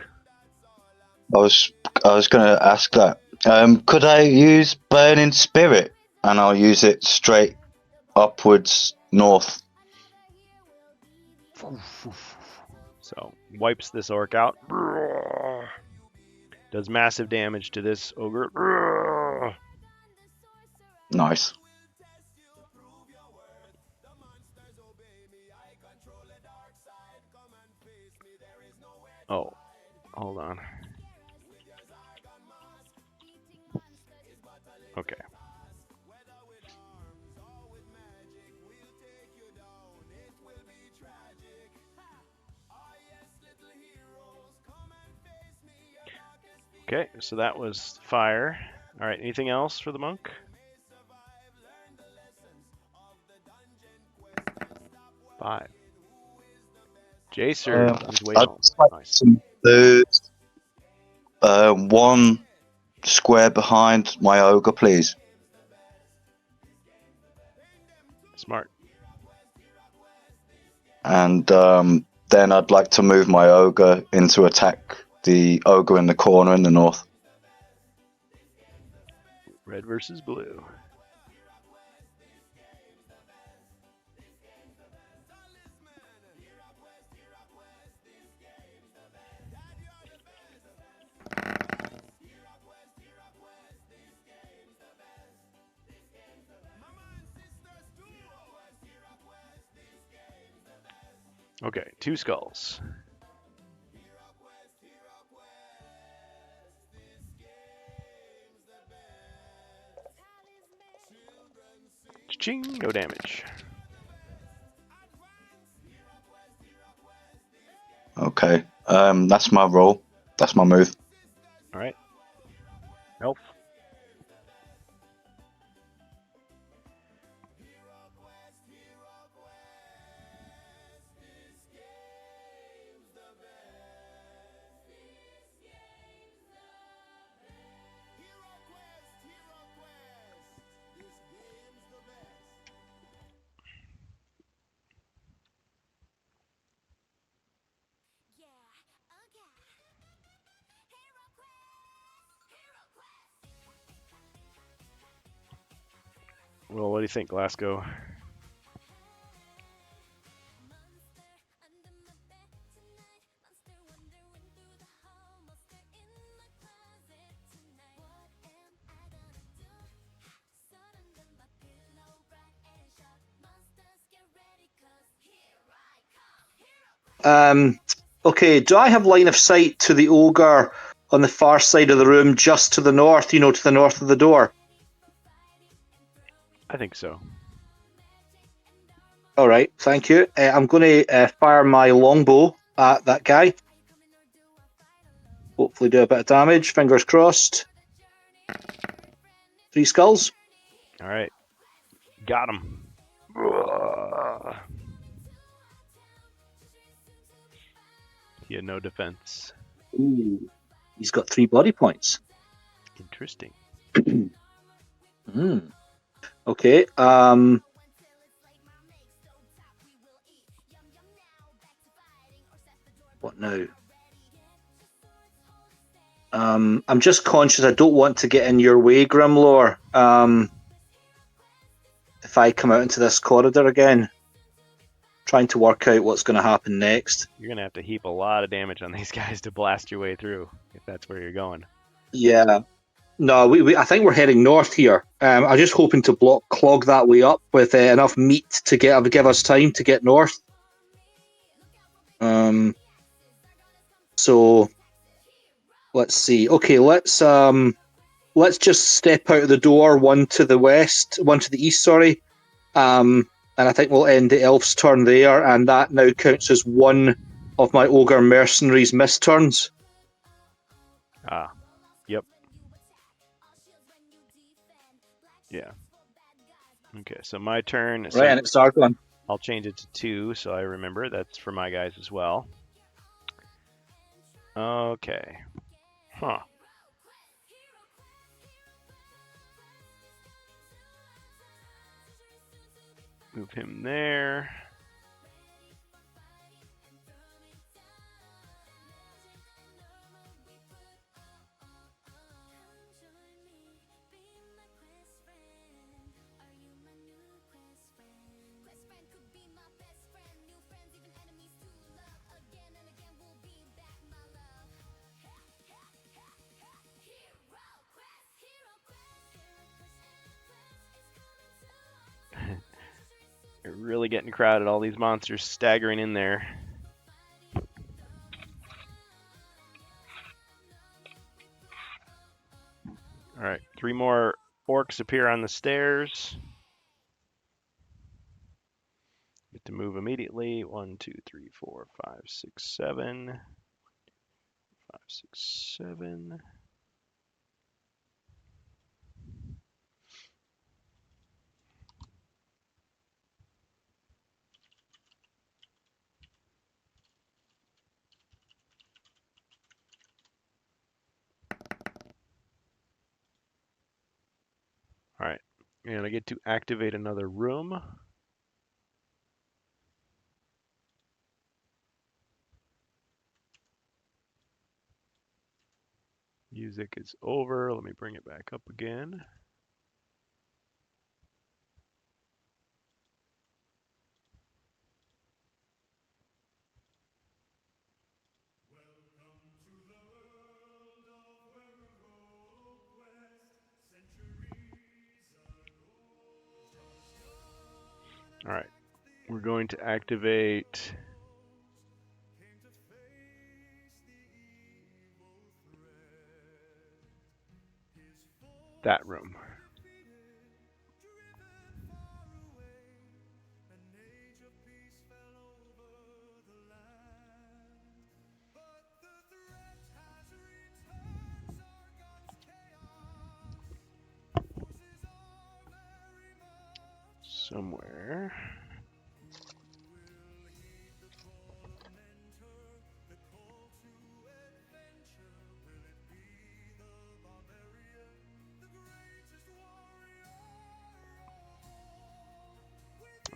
I was going to ask that. Could I use Burning Spirit, and I'll use it straight upwards north? So wipes this orc out. Does massive damage to this ogre. Nice. Oh, hold on. Okay. Okay, so that was fire. All right, anything else for the monk? Five. Jacer is waiting. I'd just like Nice. to move one square behind my ogre, please. Smart. And then I'd like to move my ogre in to attack the ogre in the corner in the north. Red versus blue. Okay, 2 skulls. Ching, no damage. Okay, that's my roll. That's my move. All right. Elf. Well, what do you think, Glasgow? Okay, do I have line of sight to the ogre on the far side of the room, just to the north, to the north of the door? I think so. All right, thank you. I'm going to fire my longbow at that guy. Hopefully do a bit of damage, fingers crossed. 3 skulls. All right. Got him. He had no defense. Ooh, he's got 3 body points. Interesting. Okay. What now? I'm just conscious I don't want to get in your way, Grimlore. If I come out into this corridor again, trying to work out what's going to happen next. You're going to have to heap a lot of damage on these guys to blast your way through, if that's where you're going. Yeah. No, I think we're heading north here. I'm just hoping to clog that way up with enough meat to give us time to get north. So let's see. Okay, let's just step out of the door, one to the east, sorry. And I think we'll end the elf's turn there, and that now counts as one of my ogre mercenaries' missed turns. Ah, yep. Yeah. Okay, so my turn. Right, and it's Sargon. I'll change it to 2 so I remember. That's for my guys as well. Okay. Huh. Move him there. Really getting crowded. All these monsters staggering in there. All right, 3 more orcs appear on the stairs. Get to move immediately. 1, 2, 3, 4, 5, 6, 7. 5, 6, 7. All right, and I get to activate another room. Music is over. Let me bring it back up again. All right, we're going to activate that room. Somewhere.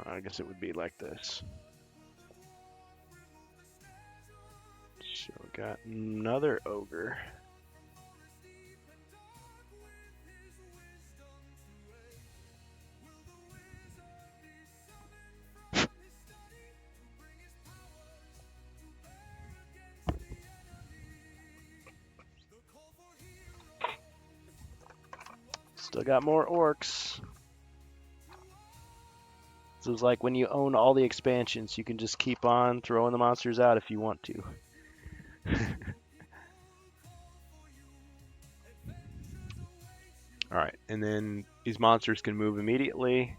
I guess it would be like this. So we got another ogre. Still got more orcs. This is like when you own all the expansions, you can just keep on throwing the monsters out if you want to. Alright, and then these monsters can move immediately.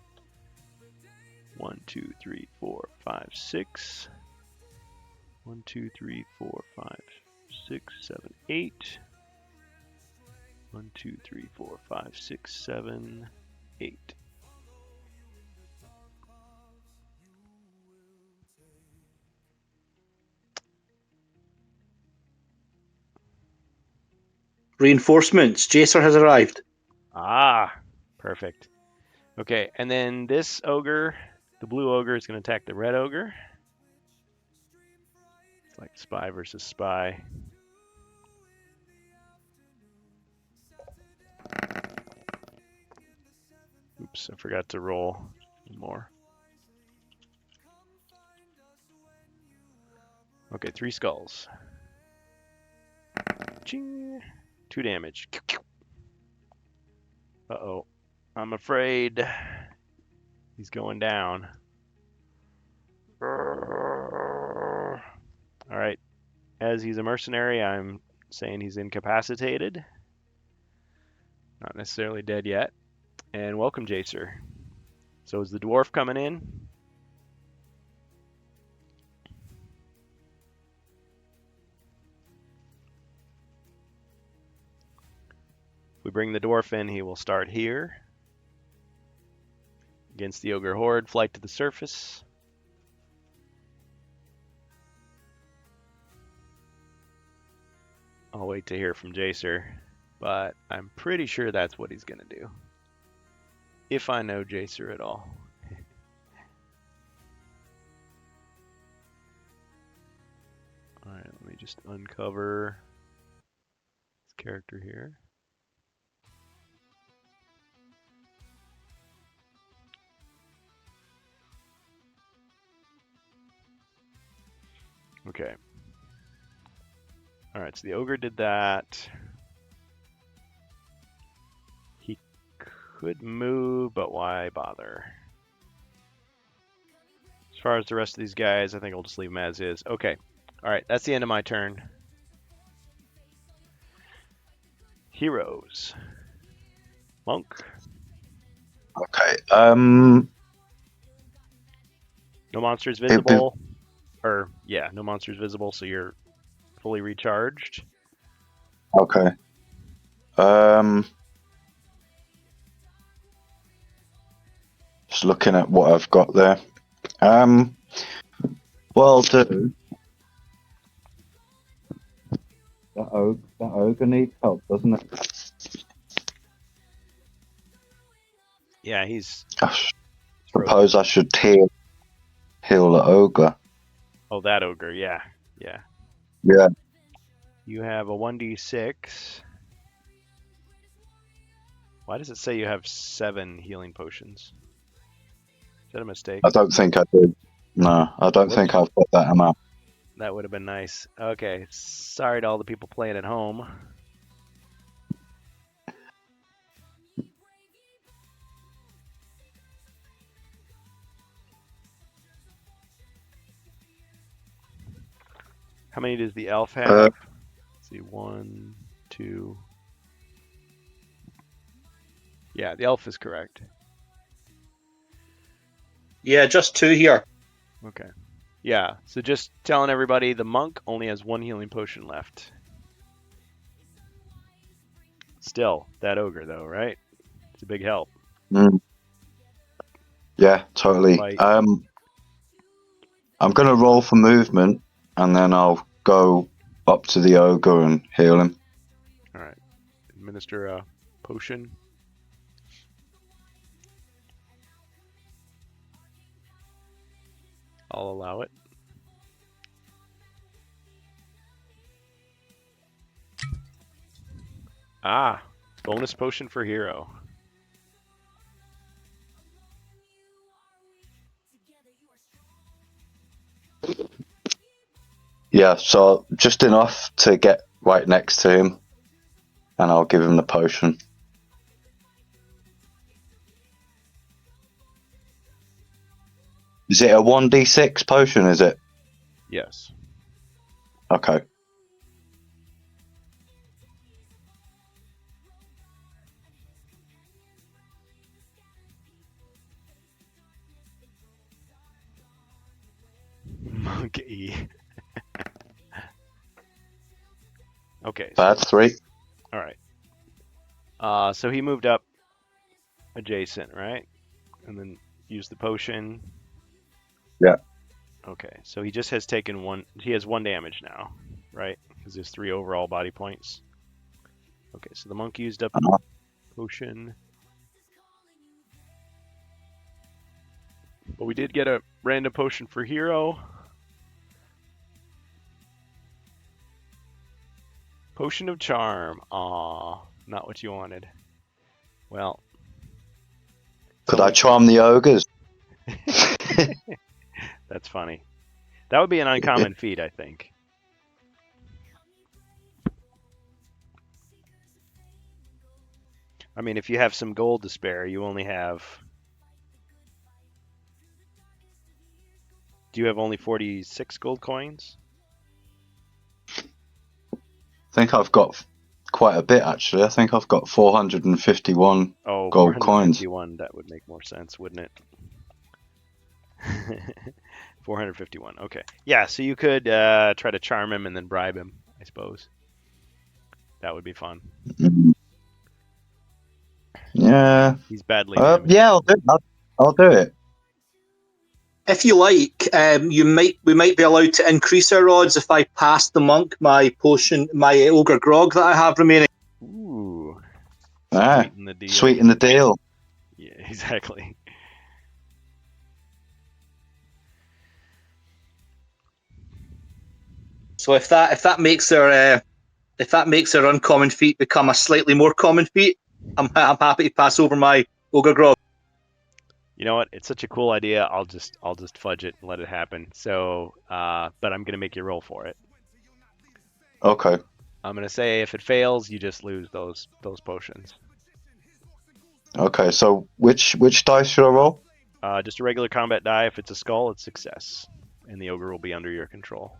1, 2, 3, 4, 5, 6. 1, 2, 3, 4, 5, 6, 7, 8. 1, 2, 3, 4, 5, 6, 7, 8. Reinforcements. Jacer has arrived. Ah, perfect. Okay, and then this ogre, the blue ogre, is going to attack the red ogre. It's like spy versus spy. Oops, I forgot to roll more. Okay, 3 skulls. Ching. 2 damage. Uh-oh. I'm afraid he's going down. Alright. As he's a mercenary, I'm saying he's incapacitated. Not necessarily dead yet. And welcome, Jacer. So is the dwarf coming in? If we bring the dwarf in, he will start here. Against the ogre horde, flight to the surface. I'll wait to hear from Jacer, but I'm pretty sure that's what he's going to do. If I know Jacer at all. Alright, let me just uncover this character here. Okay. Alright, so the ogre did that. He could move, but why bother? far as the rest of these guys, I think I'll just leave them as is. Okay. All right, that's the end of my turn. Heroes. Monk. Okay. No monsters visible. No monsters visible, so you're fully recharged. Okay. Just looking at what I've got there. What I'll do. That ogre needs help, doesn't it? Yeah, he's. I suppose I should heal the ogre. Oh, that ogre. Yeah. Yeah. You have a 1d6. Why does it say you have 7 healing potions? Is that a mistake? I don't think I did. No, I don't think I've got that amount. That would have been nice. Okay, sorry to all the people playing at home. How many does the elf have? Let's see, 1, 2. Yeah, the elf is correct. Yeah, just 2 here. Okay. Yeah, so just telling everybody the monk only has 1 healing potion left. Still, that ogre though, right? It's a big help. Yeah, totally. Like, I'm gonna roll for movement, and then I'll go up to the ogre and heal him. all right. Administer a potion. I'll allow it. Ah, bonus potion for hero. Yeah, so just enough to get right next to him, and I'll give him the potion. Is it a 1d6 potion, is it? Yes. Okay. Monkey. Okay. Bad 3. All right. So he moved up adjacent, right? And then used the potion. Yeah. Okay. So he just has taken 1. He has 1 damage now, right? Because there's 3 overall body points. Okay. So the monk used up the potion. But we did get a random potion for hero. Potion of charm. Aw, not what you wanted. Well. Could I charm the ogres? That's funny. That would be an uncommon feat, I think. I mean, if you have some gold to spare, you only have... Do you have only 46 gold coins? I think I've got quite a bit, actually. I think I've got 451 gold coins. 451. That would make more sense, wouldn't it? 451. Okay. Yeah, so you could try to charm him and then bribe him, I suppose. That would be fun. Yeah. He's badly damaged. Yeah, I'll do it. If you like, we might be allowed to increase our odds if I pass the monk my potion, my ogre grog that I have remaining. Ooh. Sweeten the deal. Sweeten the deal. Yeah, exactly. So if that makes our uncommon feat become a slightly more common feat, I'm happy to pass over my ogre grog. You know what? It's such a cool idea. I'll just fudge it and let it happen. So, but I'm gonna make you roll for it. Okay. I'm gonna say if it fails, you just lose those potions. Okay. So which dice should I roll? Just a regular combat die. If it's a skull, it's success, and the ogre will be under your control.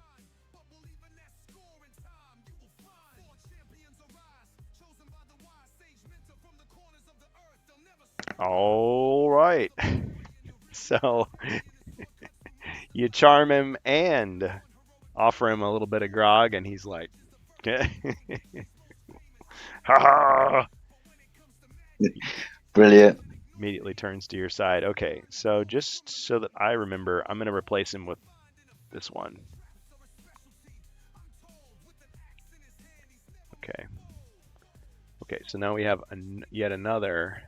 All right. So you charm him and offer him a little bit of grog, and he's like, ha ha! Brilliant. Immediately turns to your side. Okay, so just so that I remember, I'm going to replace him with this one. Okay. Okay, so now we have yet another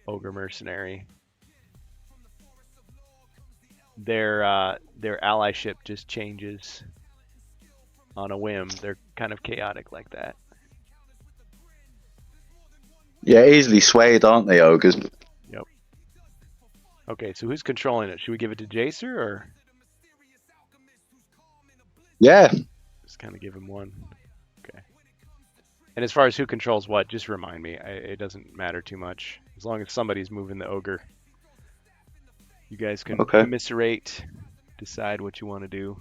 ogre mercenary. Their allyship just changes on a whim. They're kind of chaotic like that. Yeah, easily swayed, aren't they, ogres? Yep. Okay, so who's controlling it? Should we give it to Jacer or Yeah. just kind of give him one? Okay. And as far as who controls what, just remind me. It doesn't matter too much. As long as somebody's moving the ogre. You guys can commiserate, decide what you want to do.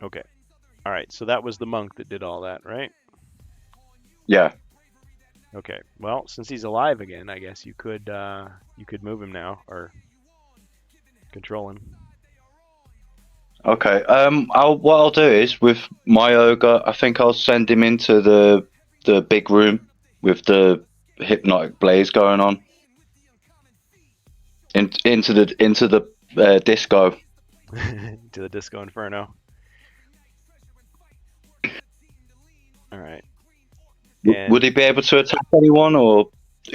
Okay. All right, so that was the monk that did all that, right? Yeah. Okay. Well, since he's alive again, I guess you could move him now or control him. Okay. What I'll do is with my ogre, I think I'll send him into the big room with the hypnotic blaze going on. Into the disco. To the Disco Inferno. All right. Would he be able to attack anyone, or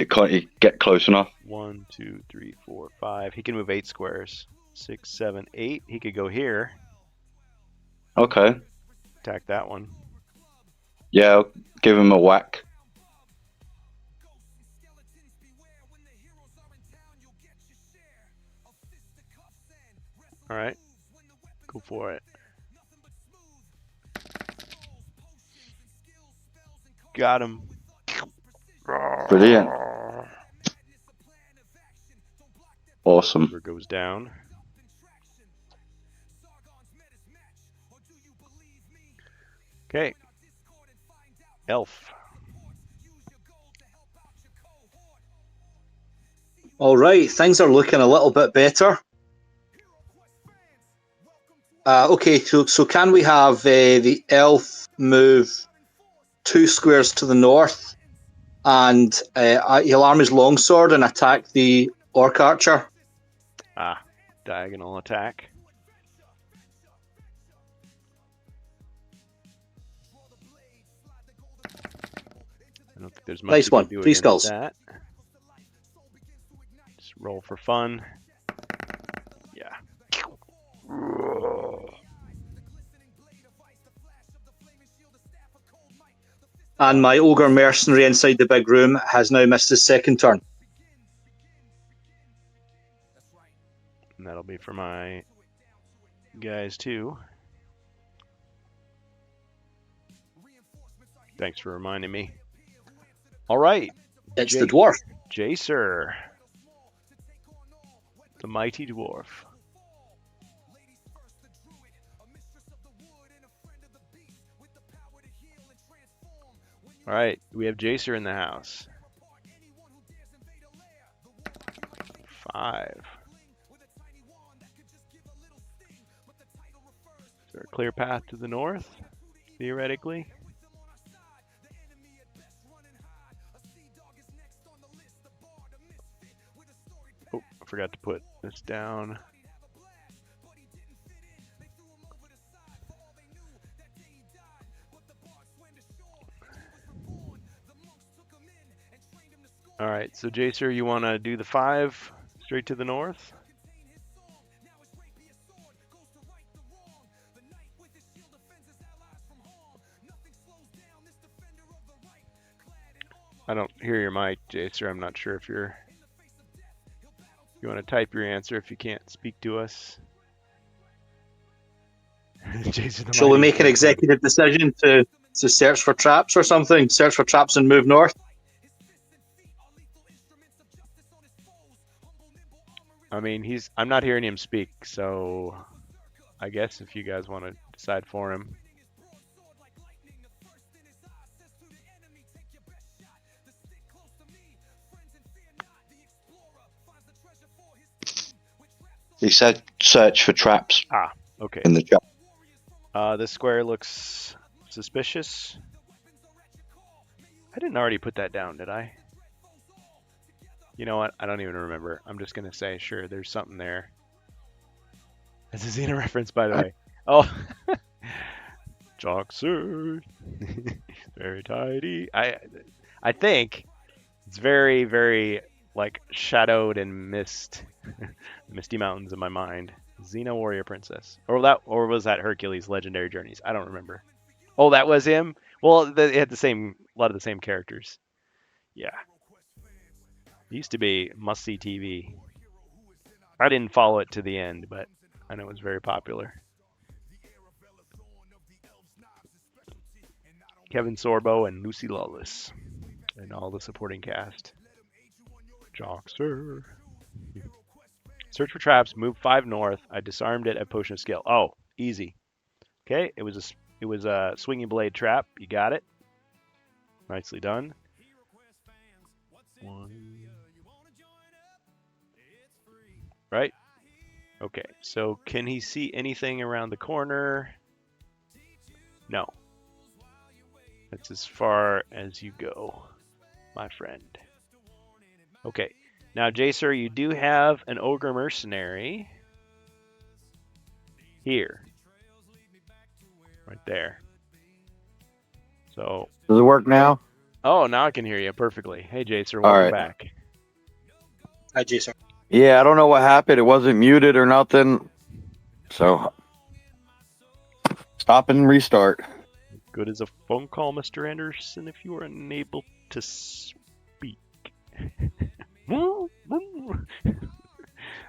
can't he get close enough? 1, 2, 3, 4, 5. He can move 8 squares. 6, 7, 8. He could go here. Okay. Attack that one. Yeah, I'll give him a whack. All right. Go for it. Got him. Brilliant. Awesome. Ogre goes down. Okay. Elf. All right, things are looking a little bit better. Okay, so can we have the elf move 2 squares to the north, and he'll arm his longsword and attack the orc archer? Diagonal attack. I don't think there's much. Nice one. 3 skulls. That. Just roll for fun. Yeah. And my ogre mercenary inside the big room has now missed his second turn. And that'll be for my guys too. Thanks for reminding me. All right. It's the dwarf. Jacer. The mighty dwarf. All right, we have Jacer in the house. 5. Is there a clear path to the north, theoretically? Oh, I forgot to put this down. All right, so Jacer, you want to do the 5 straight to the north? I don't hear your mic, Jacer. I'm not sure if you want to type your answer if you can't speak to us. Shall we make an executive decision to search for traps or something? Search for traps and move north? I mean, I'm not hearing him speak, so I guess if you guys want to decide for him. He said search for traps Ah, okay. in the chat. This square looks suspicious. I didn't already put that down, did I? You know what? I don't even remember. I'm just going to say, sure, there's something there. This is Xena reference, by the way. Oh, Joxer. Very tidy. I think it's very, very like shadowed and misty mountains in my mind. Xena Warrior Princess, or was that Hercules Legendary Journeys? I don't remember. Oh, that was him. Well, it had a lot of the same characters. Yeah, it used to be must see TV. I didn't follow it to the end, but I know it was very popular. Kevin Sorbo and Lucy Lawless, and all the supporting cast. Joxer. Search for traps. Move 5 north. I disarmed it at Potion of Skill. Oh, easy. Okay, it was a swinging blade trap. You got it. Nicely done. Right? Okay, so can he see anything around the corner? No. That's as far as you go, my friend. Okay, now Jacer, you do have an Ogre Mercenary here. Right there. So. Does it work now? Oh, now I can hear you perfectly. Hey, Jacer, welcome back. Hi, Jason. Yeah, I don't know what happened. It wasn't muted or nothing. So, stop and restart. Good as a phone call, Mr. Anderson, if you are unable to speak.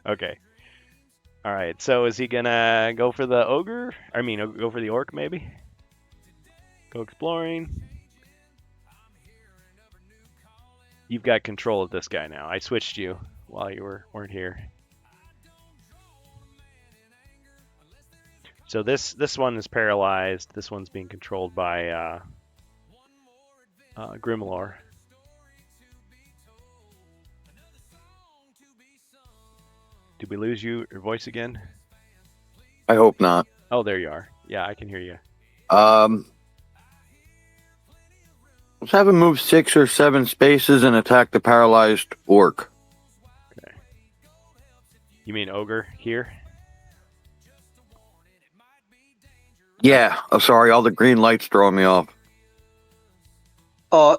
Okay. All right, so is he gonna go for the ogre? I mean, go for the orc, maybe? Go exploring. You've got control of this guy now. I switched you while you weren't here. So this one is paralyzed. This one's being controlled by Grimlore. Did we lose your voice again? I hope not. Oh, there you are. Yeah, I can hear you. Let's have him move 6 or 7 spaces and attack the paralyzed orc. Okay. You mean ogre here? Yeah. Oh, sorry. All the green lights throwing me off.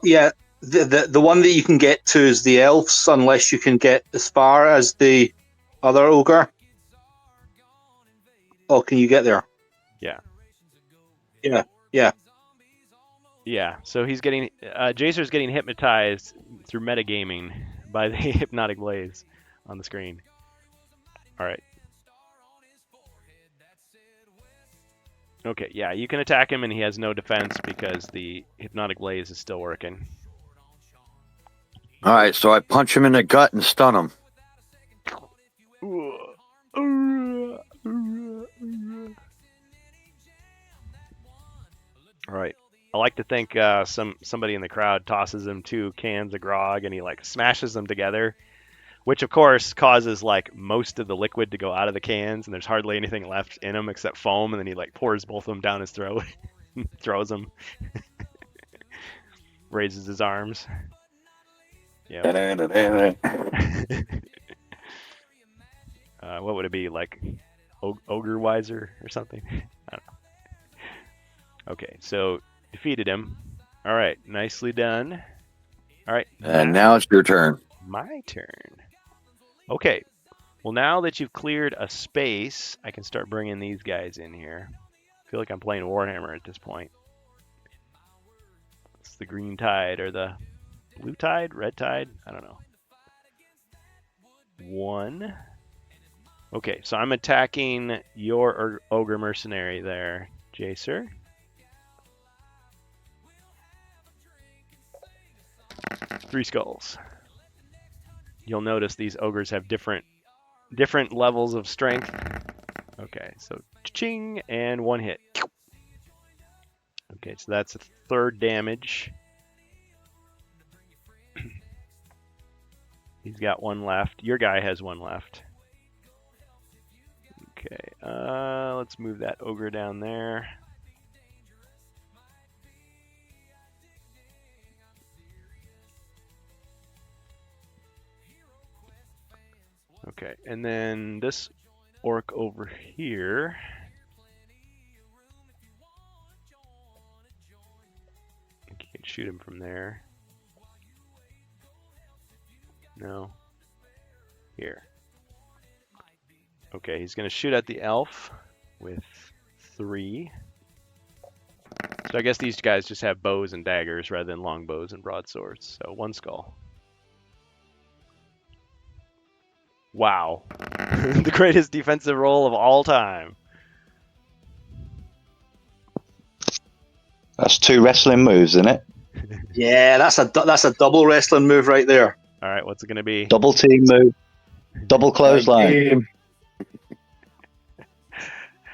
Yeah. The one that you can get to is the elves, unless you can get as far as the other ogre. Oh, can you get there? Yeah. Yeah. Yeah. Yeah. So he's getting Jacer's getting hypnotized through metagaming by the hypnotic blaze on the screen. All right. Okay, yeah, you can attack him and he has no defense because the hypnotic blaze is still working. All right, so I punch him in the gut and stun him. All right. I like to think somebody in the crowd tosses him 2 cans of grog and he like smashes them together, which of course causes like most of the liquid to go out of the cans and there's hardly anything left in them except foam, and then he like pours both of them down his throat, throws them, raises his arms. Yeah. What would it be, like Ogre Wiser or something? I don't know. Okay, so defeated him. All right, nicely done. All right. And now it's your turn. My turn. Okay. Well, now that you've cleared a space, I can start bringing these guys in here. I feel like I'm playing Warhammer at this point. It's the green tide or the blue tide, red tide. I don't know. 1. Okay, so I'm attacking your ogre mercenary there, Jacer. Three skulls. You'll notice these ogres have different different levels of strength. Okay, so ching and 1 hit. Okay, so that's a 3rd damage. He's got 1 left. Your guy has 1 left. Okay, let's move that ogre down there. Okay, and then this orc over here. You can shoot him from there. No. Here. Okay, he's going to shoot at the elf with 3. So I guess these guys just have bows and daggers rather than long bows and broadswords. So 1 skull. Wow. The greatest defensive roll of all time. That's 2 wrestling moves, isn't it? Yeah, that's a double wrestling move right there. All right, what's it going to be? Double team move. Double clothesline.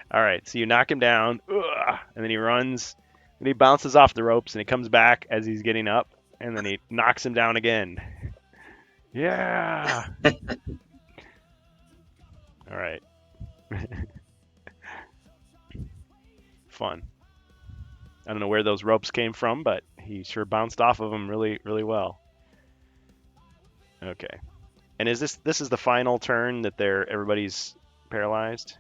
All right, so you knock him down, and then he runs, and he bounces off the ropes, and he comes back as he's getting up, and then he knocks him down again. Yeah. All right. Fun. I don't know where those ropes came from, but he sure bounced off of them really, really well. Okay. And is this is the final turn that everybody's paralyzed?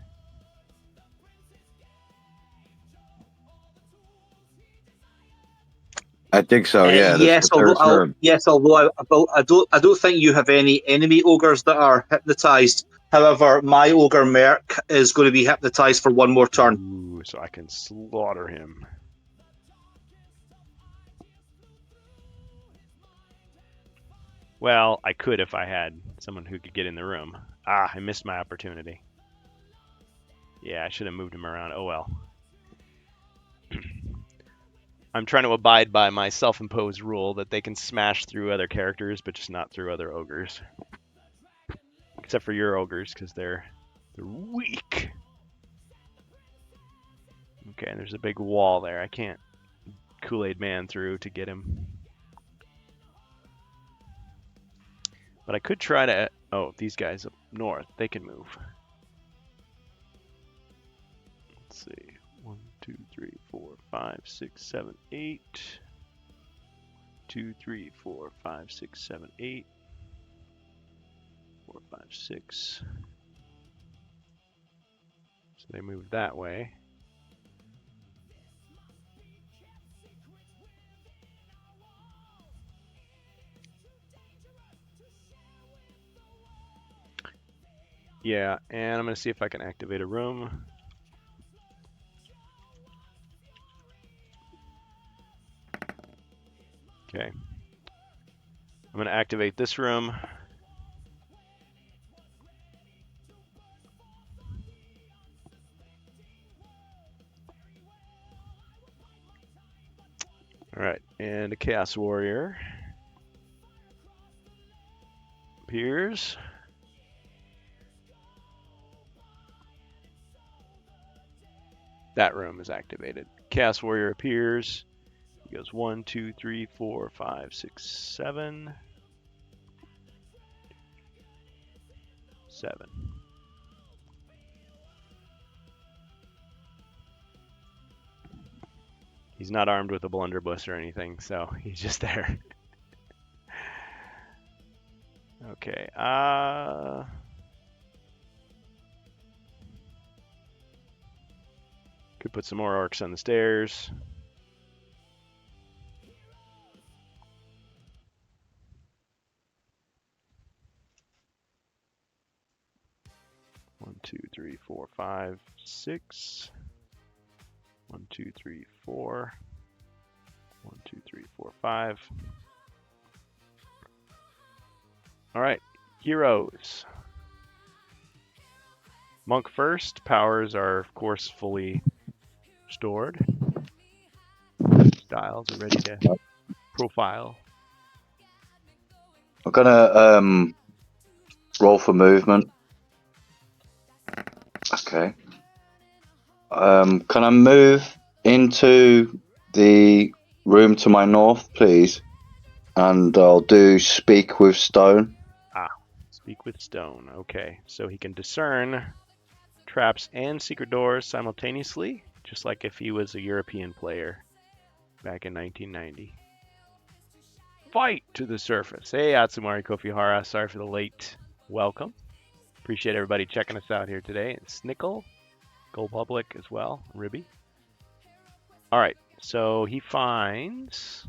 I think so. Yeah. Yes, although I don't think you have any enemy ogres that are hypnotized. However, my ogre Merc is going to be hypnotized for 1 more turn. Ooh, so I can slaughter him. Well, I could if I had someone who could get in the room. Ah, I missed my opportunity. Yeah, I should have moved him around. Oh well. I'm trying to abide by my self-imposed rule that they can smash through other characters, but just not through other ogres. Except for your ogres, because they're weak. Okay, and there's a big wall there. I can't Kool-Aid Man through to get him. But I could try to... Oh, these guys up north, they can move. Let's see. 1, 2, 3, 4, 5, 6, 7, 8. 2, 3, 4, 5, 6, 7, 8. 4, 5, 6. So they move that way. Yeah, and I'm going to see if I can activate a room. Okay. I'm going to activate this room. Alright, and a Chaos Warrior appears. That room is activated. Chaos Warrior appears. He goes 1, 2, 3, 4, 5, 6, 7. 7. He's not armed with a blunderbuss or anything, so he's just there. Okay, could put some more orcs on the stairs. One, 2, 3, 4, 5, 6. 1, 2, 3, 4. 1, 2, 3, 4, 5. All right, heroes. Monk first. Powers are, of course, fully stored. Styles are ready to profile. I'm gonna roll for movement. Okay. Can I move into the room to my north, please? And I'll do speak with stone. Speak with stone. Okay, so he can discern traps and secret doors simultaneously, just like if he was a European player back in 1990. Fight to the surface. Hey, Atsumari Kofihara. Sorry for the late welcome. Appreciate everybody checking us out here today. And Snickle, Gold Public as well, Ribby. All right, so he finds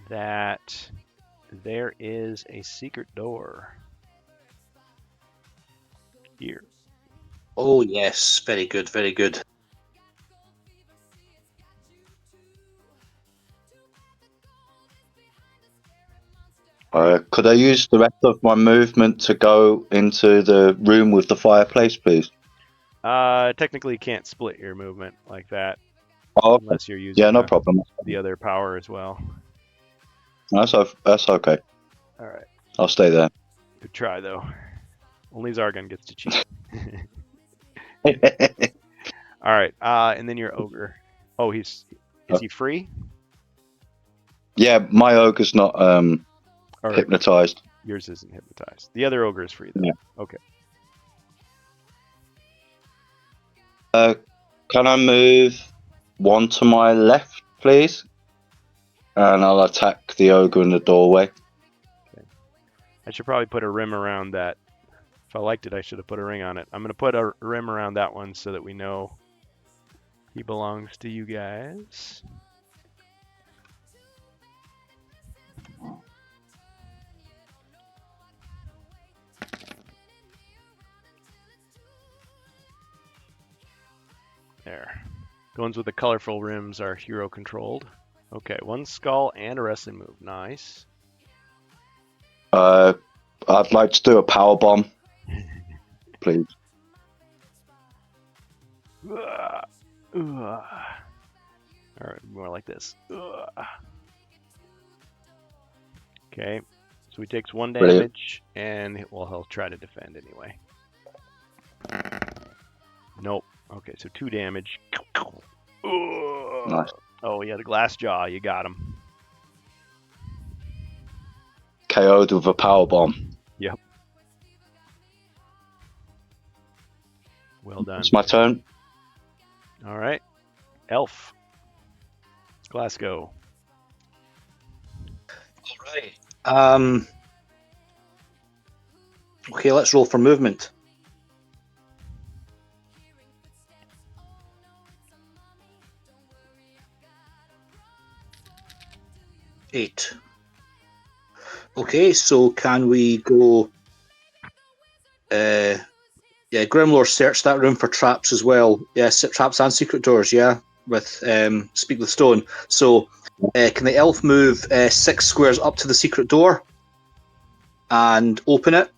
that there is a secret door here. Oh, yes. Very good, very good. Could I use the rest of my movement to go into the room with the fireplace, please? Technically, you can't split your movement like that Oh, okay. unless you're using Yeah, no problem. the other power as well. That's okay. All right, I'll stay there. good try though. Only Zargon gets to cheat. All right, and then your ogre. Oh, is he free? Yeah, my ogre's not Or hypnotized. yours isn't hypnotized. The other ogre is free though. Yeah. Okay. Can I move one to my left, please? And I'll attack the ogre in the doorway. I should probably put a rim around that. If I liked it, I should have put a ring on it. I'm going to put a rim around that one so that we know he belongs to you guys. There. The ones with the colorful rims are hero controlled. Okay, one skull and a wrestling move. Nice. I'd like to do a power bomb, please. All right, more like this. Okay, so he takes 1 damage, and he'll try to defend anyway. Nope. Okay, so 2 damage. Nice. Oh, he had a glass jaw. You got him. KO'd with a power bomb. Yep. Well done. It's my turn. All right. Elf. Glasgow. All right. Okay, let's roll for movement. Eight. Okay, so can we go? Yeah, Grimlore search that room for traps as well. Yes, traps and secret doors. Yeah, with Speak with Stone. So, can the elf move 6 squares up to the secret door and open it?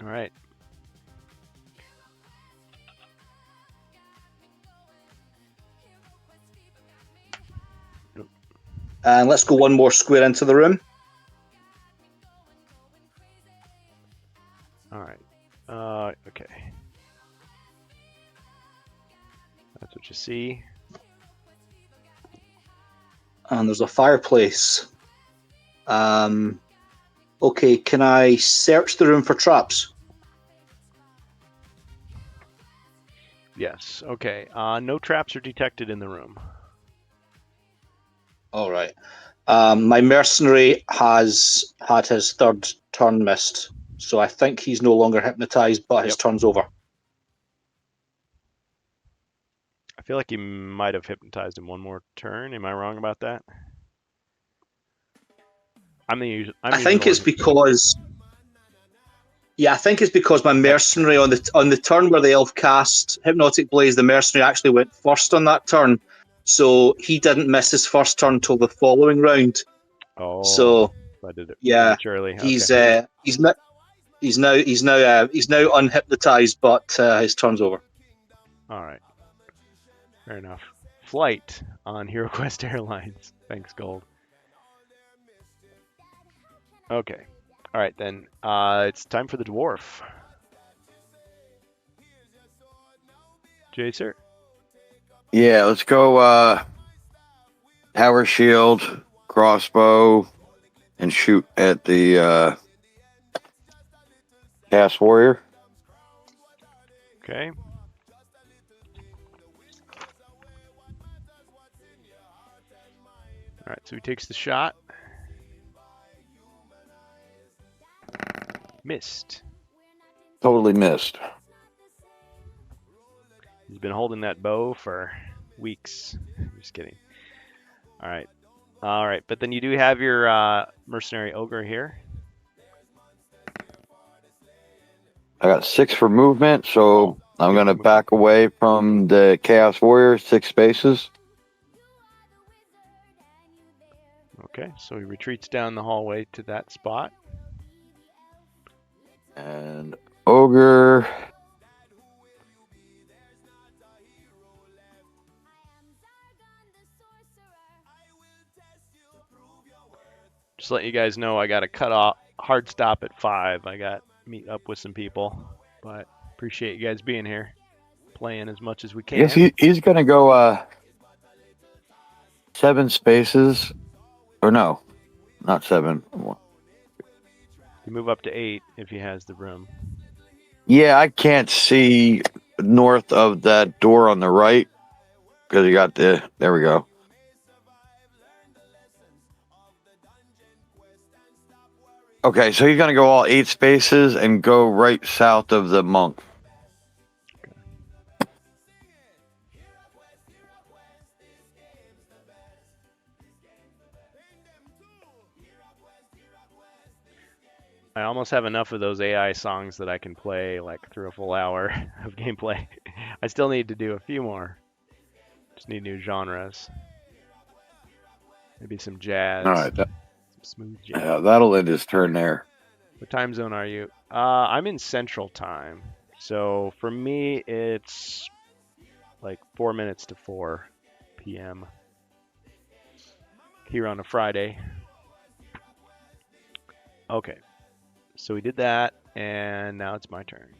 All right. And let's go 1 more square into the room. All right. Okay. That's what you see. And there's a fireplace. Okay, can I search the room for traps? Yes. Okay. No traps are detected in the room. All right. My mercenary has had his 3rd turn missed, so I think he's no longer hypnotized, but his turn's over. I feel like you might have hypnotized him 1 more turn. Am I wrong about that? I think it's because. Yeah, I think it's because my mercenary on the turn where the elf cast Hypnotic Blaze, the mercenary actually went first on that turn, so he didn't miss his 1st turn till the following round. Oh, so I did it yeah, early. He's okay. He's now unhypnotized, but his turn's over. All right. Fair enough. Flight on HeroQuest Airlines. Thanks, Gold. Okay. All right, then. It's time for the dwarf. Jacer? Yeah, let's go power shield, crossbow, and shoot at the Chaos Warrior. Okay. All right, so he takes the shot. Missed. Totally missed. He's been holding that bow for weeks. Just kidding. All right. All right, but then you do have your mercenary ogre here. I got 6 for movement, so Oh, I'm yeah, going to movement. back away from the Chaos Warrior, 6 spaces. Okay, so he retreats down the hallway to that spot. And Ogre. Just let you guys know I got to cut off hard stop at 5. I got meet up with some people, but appreciate you guys being here, playing as much as we can. Yes, he's going to go 7 spaces. Or no, not 7. You move up to 8 if he has the room. Yeah, I can't see north of that door on the right because you got there we go. Okay, so he's going to go all 8 spaces and go right south of the monk. I almost have enough of those AI songs that I can play like through a full hour of gameplay. I still need to do a few more. Just need new genres. Maybe some jazz. All right, Some smooth jazz. yeah, that'll end his turn there. What time zone are you? I'm in Central Time. So for me, it's like 4 minutes to 4 p.m. here on a Friday. Okay. So we did that, and now it's my turn.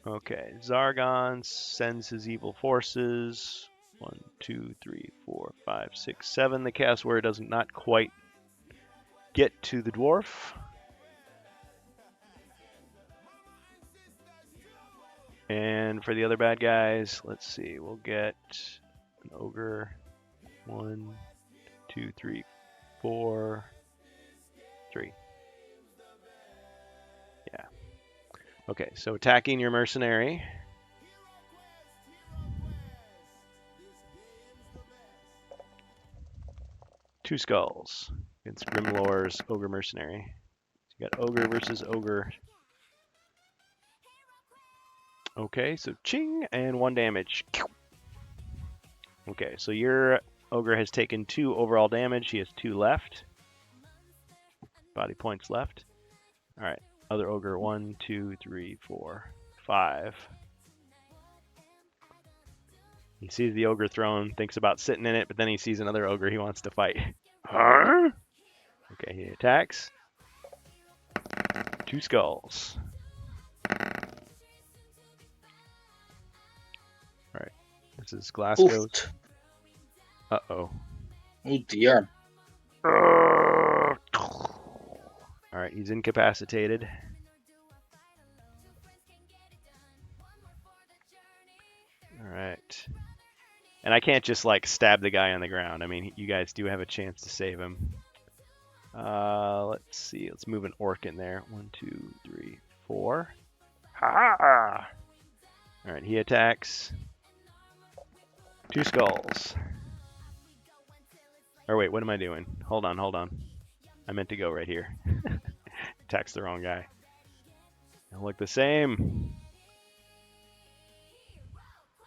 Okay, Zargon sends his evil forces. 1, 2, 3, 4, 5, 6, 7. The Chaos Warrior does not quite get to the dwarf. And for the other bad guys, let's see. We'll get an ogre. 1, 2, 3, 4, 3. Yeah. Okay, so attacking your mercenary. Two skulls against Grimlore's Ogre Mercenary. So you got Ogre versus Ogre. Okay, so ching, and 1 damage. Okay, so your Ogre has taken 2 overall damage. He has 2 left. Body points left. Alright, other Ogre. 1, 2, 3, 4, 5. He sees the Ogre throne, thinks about sitting in it, but then he sees another Ogre he wants to fight. Huh? Okay, he attacks. 2 skulls. Alright, this is Glasgow's. Oofed. Uh-oh. Oh dear. Alright, he's incapacitated. Alright. And I can't just, like, stab the guy on the ground. I mean, you guys do have a chance to save him. Let's see. Let's move an orc in there. 1, 2, 3, 4. Ha! Alright, he attacks. 2 skulls. Or wait, what am I doing? Hold on. I meant to go right here. Attacks the wrong guy. They look the same.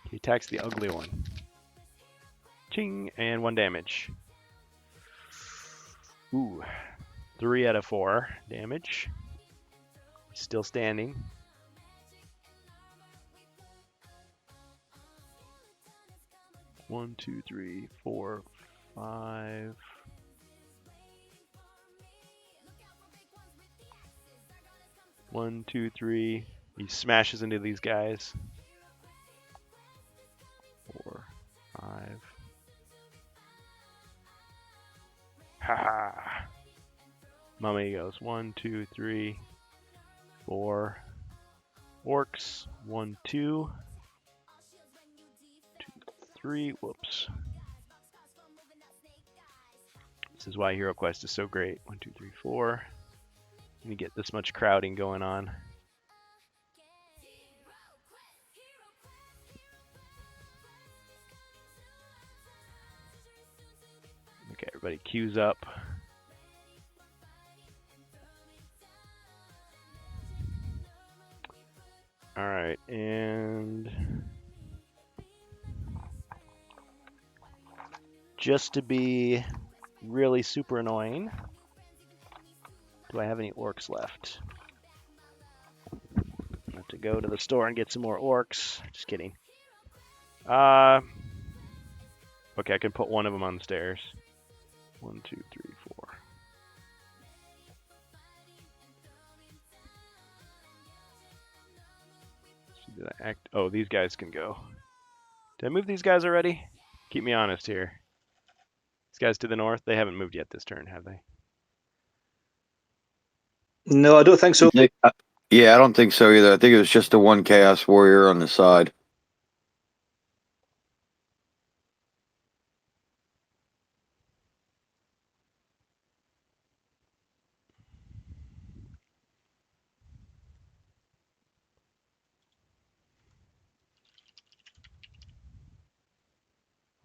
He attacks the ugly one. Ching! And 1 damage. Ooh. 3 out of 4 damage. Still standing. One, 2, 3, 4, 5. One, 2, 3, He smashes into these guys. 4, 5. Ha ha. Mummy goes 1, 2, 3, 4. Orcs 1, 2, 2, 3. Whoops. This is why HeroQuest is so great. 1, 2, 3, 4. You get this much crowding going on. Okay, everybody queues up. All right, and just to be really super annoying, do I have any orcs left? I have to go to the store and get some more orcs. Just kidding. Okay, I can put one of them on the stairs. 1, 2, 3, 4. So did I act? Oh, these guys can go. Did I move these guys already? Keep me honest here. These guys to the north, they haven't moved yet this turn, have they? No, I don't think so. Yeah, I don't think so either. I think it was just the one Chaos Warrior on the side.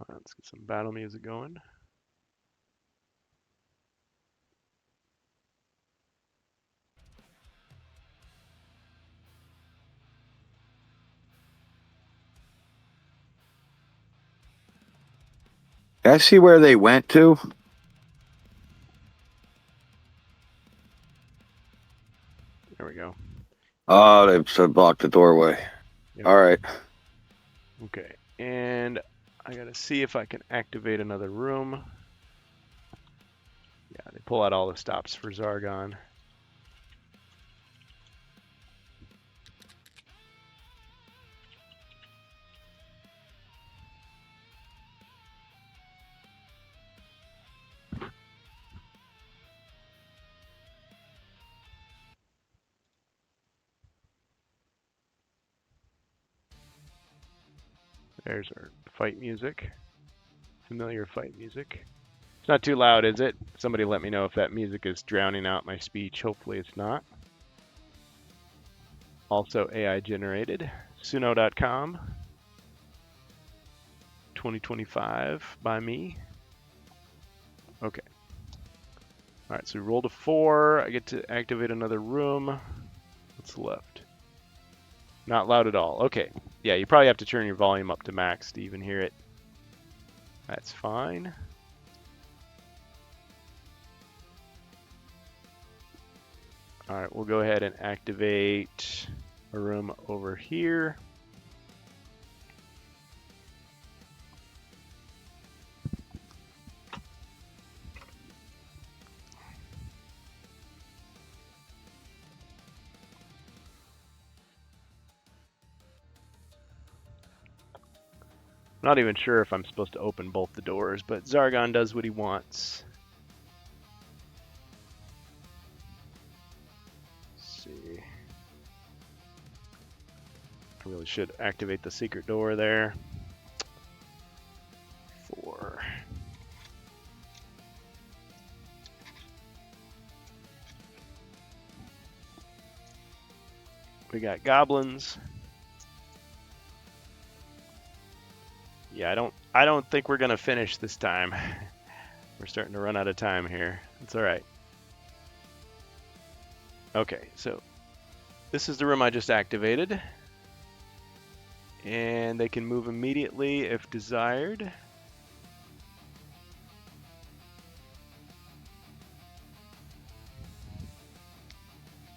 All right, let's get some battle music going. Can I see where they went to? There we go. Oh, they blocked the doorway. Yep. All right. Okay, and I gotta see if I can activate another room. Yeah, they pull out all the stops for Zargon. There's our fight music. Familiar fight music. It's not too loud, is it? Somebody let me know if that music is drowning out my speech. Hopefully it's not. Also AI generated. Suno.com. 2025 by me. Okay. Alright, so we rolled a 4. I get to activate another room. What's left? Not loud at all. Okay. Yeah, you probably have to turn your volume up to max to even hear it. That's fine. Alright, we'll go ahead and activate a room over here. I'm not even sure if I'm supposed to open both the doors, but Zargon does what he wants. Let's see. I really should activate the secret door there. 4. We got goblins. Yeah, I don't think we're gonna finish this time. We're starting to run out of time here. It's all right. Okay, so this is the room I just activated. And they can move immediately if desired.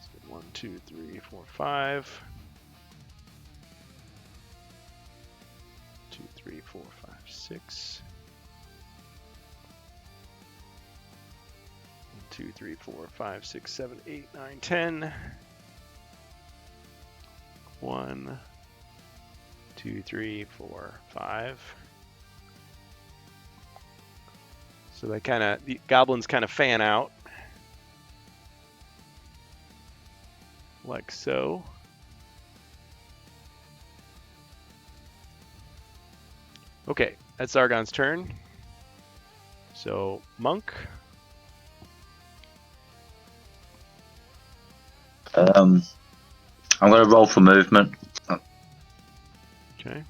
So 1, 2, 3, 4, 5. 2, 3, 4, 5, 6. 1, 2, 3, 4, 5, 6, 7, 8, 9, 10. 1, 2, 3, 4, 5. So they the goblins kind of fan out. Like so. Okay, that's Argon's turn. So, Monk. I'm going to roll for movement. Okay.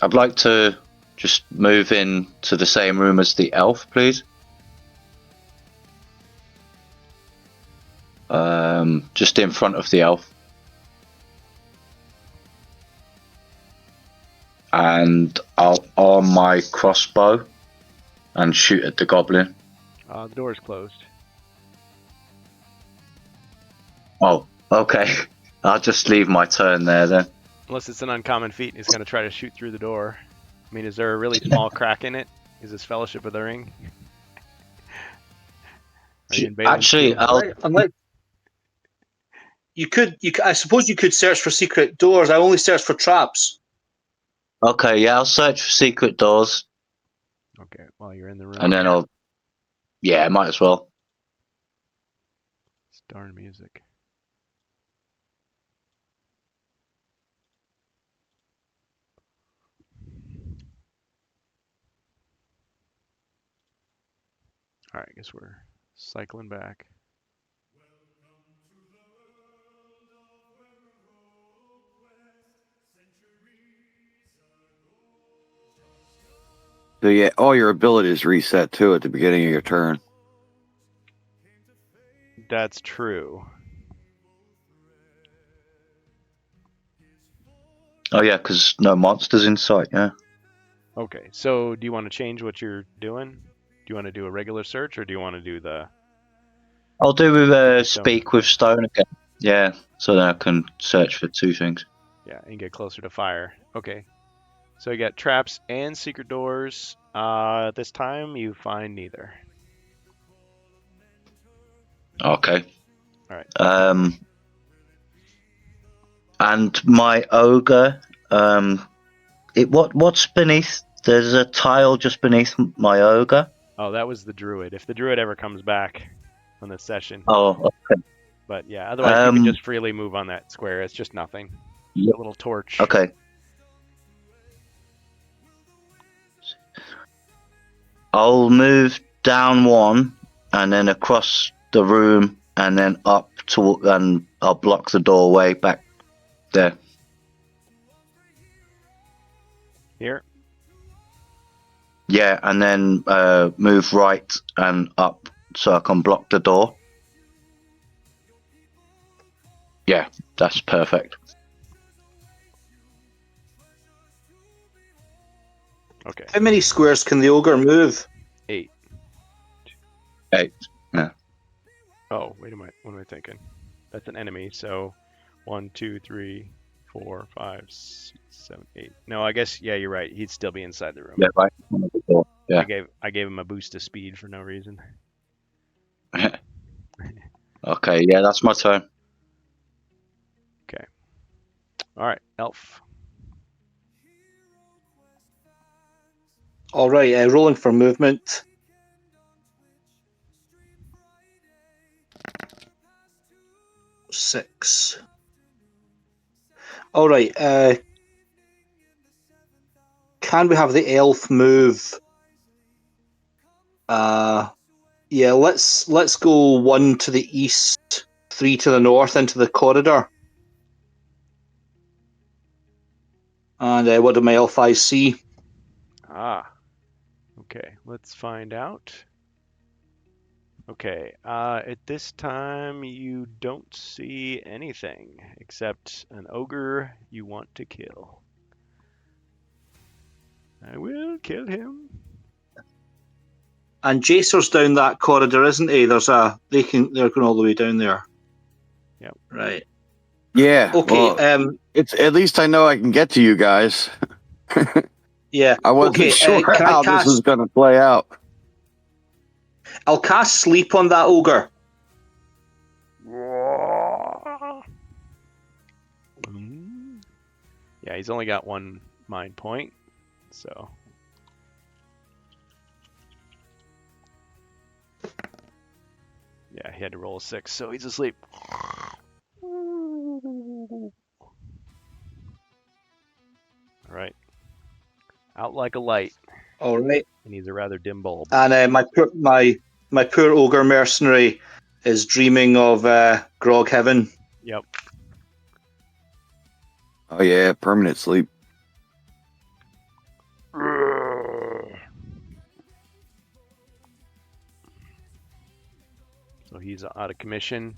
I'd like to just move in to the same room as the elf, please. Just in front of the elf. And I'll arm my crossbow and shoot at the goblin. The door's closed. Oh, okay. I'll just leave my turn there then. Unless it's an uncommon feat and he's going to try to shoot through the door. I mean, is there a really small crack in it? Is this Fellowship of the Ring? Are you in Balin's Actually, field? I suppose you could search for secret doors. I only search for traps. okay, yeah, I'll search for secret doors. Okay, while you're in the room. And then yeah, might as well. It's darn music. Alright, I guess we're cycling back. So yeah, all your abilities reset too at the beginning of your turn. That's true. Oh yeah, because no monsters in sight, yeah. Okay, so do you want to change what you're doing? Do you want to do a regular search, or do you want to do the... I'll do Stone. speak with stone again. Yeah, so then I can search for two things. Yeah, and get closer to fire. Okay. So you got traps and secret doors. This time you find neither. Okay. All right. And my ogre, what's beneath? There's a tile just beneath my ogre. Oh, that was the druid. If the druid ever comes back on this session. Oh, okay. But yeah, otherwise you can just freely move on that square. It's just nothing. Yep. A little torch. Okay. I'll move down one, and then across the room, and then up to, and I'll block the doorway back there. Here? Yeah, and then move right and up so I can block the door. Yeah, that's perfect. Okay. How many squares can the ogre move? 8. 8. Yeah. Oh, wait a minute. What am I thinking? That's an enemy, so 1, 2, 3, 4, 5, 6, 7, 8. No, I guess, yeah, you're right. He'd still be inside the room. Yeah, right. Yeah. I gave him a boost of speed for no reason. Okay, yeah, that's my turn. Okay. All right, elf. All right, rolling for movement. Six. All right. Can we have the elf move? Yeah. Let's go 1 to the east, 3 to the north into the corridor. And what do my elf eyes see? Okay, let's find out. Okay, at this time you don't see anything except an ogre you want to kill. I will kill him. And Jacer's down that corridor, isn't he? They're going all the way down there. Yep. Right. Yeah. Okay. Well, it's at least I know I can get to you guys. Yeah. I wasn't Okay. sure Can I how this was cast? going to play out. I'll cast sleep on that ogre. Yeah, he's only got one mind point, so. Yeah, he had to roll a 6, so he's asleep. All right. Out like a light, All right. and he's a rather dim bulb. And my poor ogre mercenary is dreaming of Grog Heaven. Yep. Oh yeah, permanent sleep. So he's out of commission.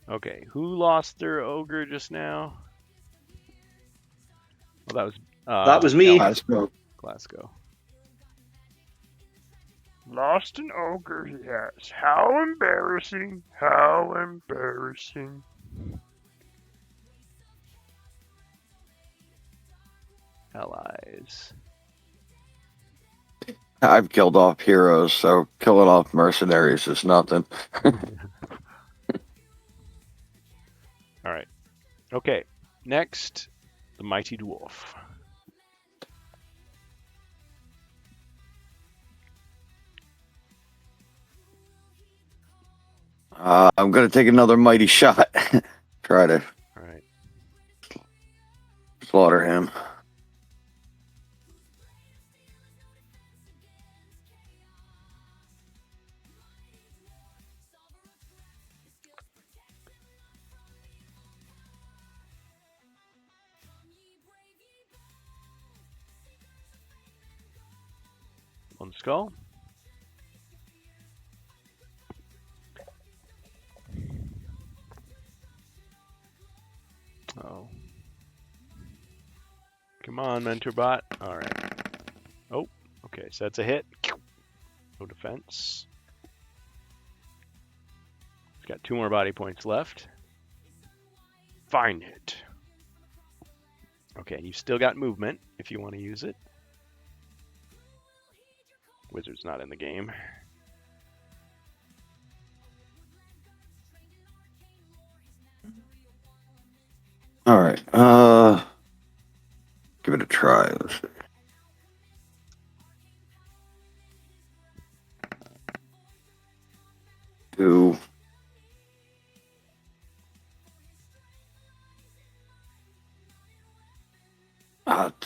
Okay, who lost their ogre just now? Well, That was me. Glasgow. Lost an ogre, yes. How embarrassing. How embarrassing. Allies. I've killed off heroes, so killing off mercenaries is nothing. All right. Okay. Next, the Mighty Dwarf. I'm going to take another mighty shot. Try to All right. slaughter him. One skull. Oh. Come on, Mentorbot. All right. Oh, okay. So that's a hit. No defense. He's got 2 more body points left. Find it. Okay, you've still got movement if you want to use it. Wizard's not in the game. All right. Give it a try. Let's see. Two.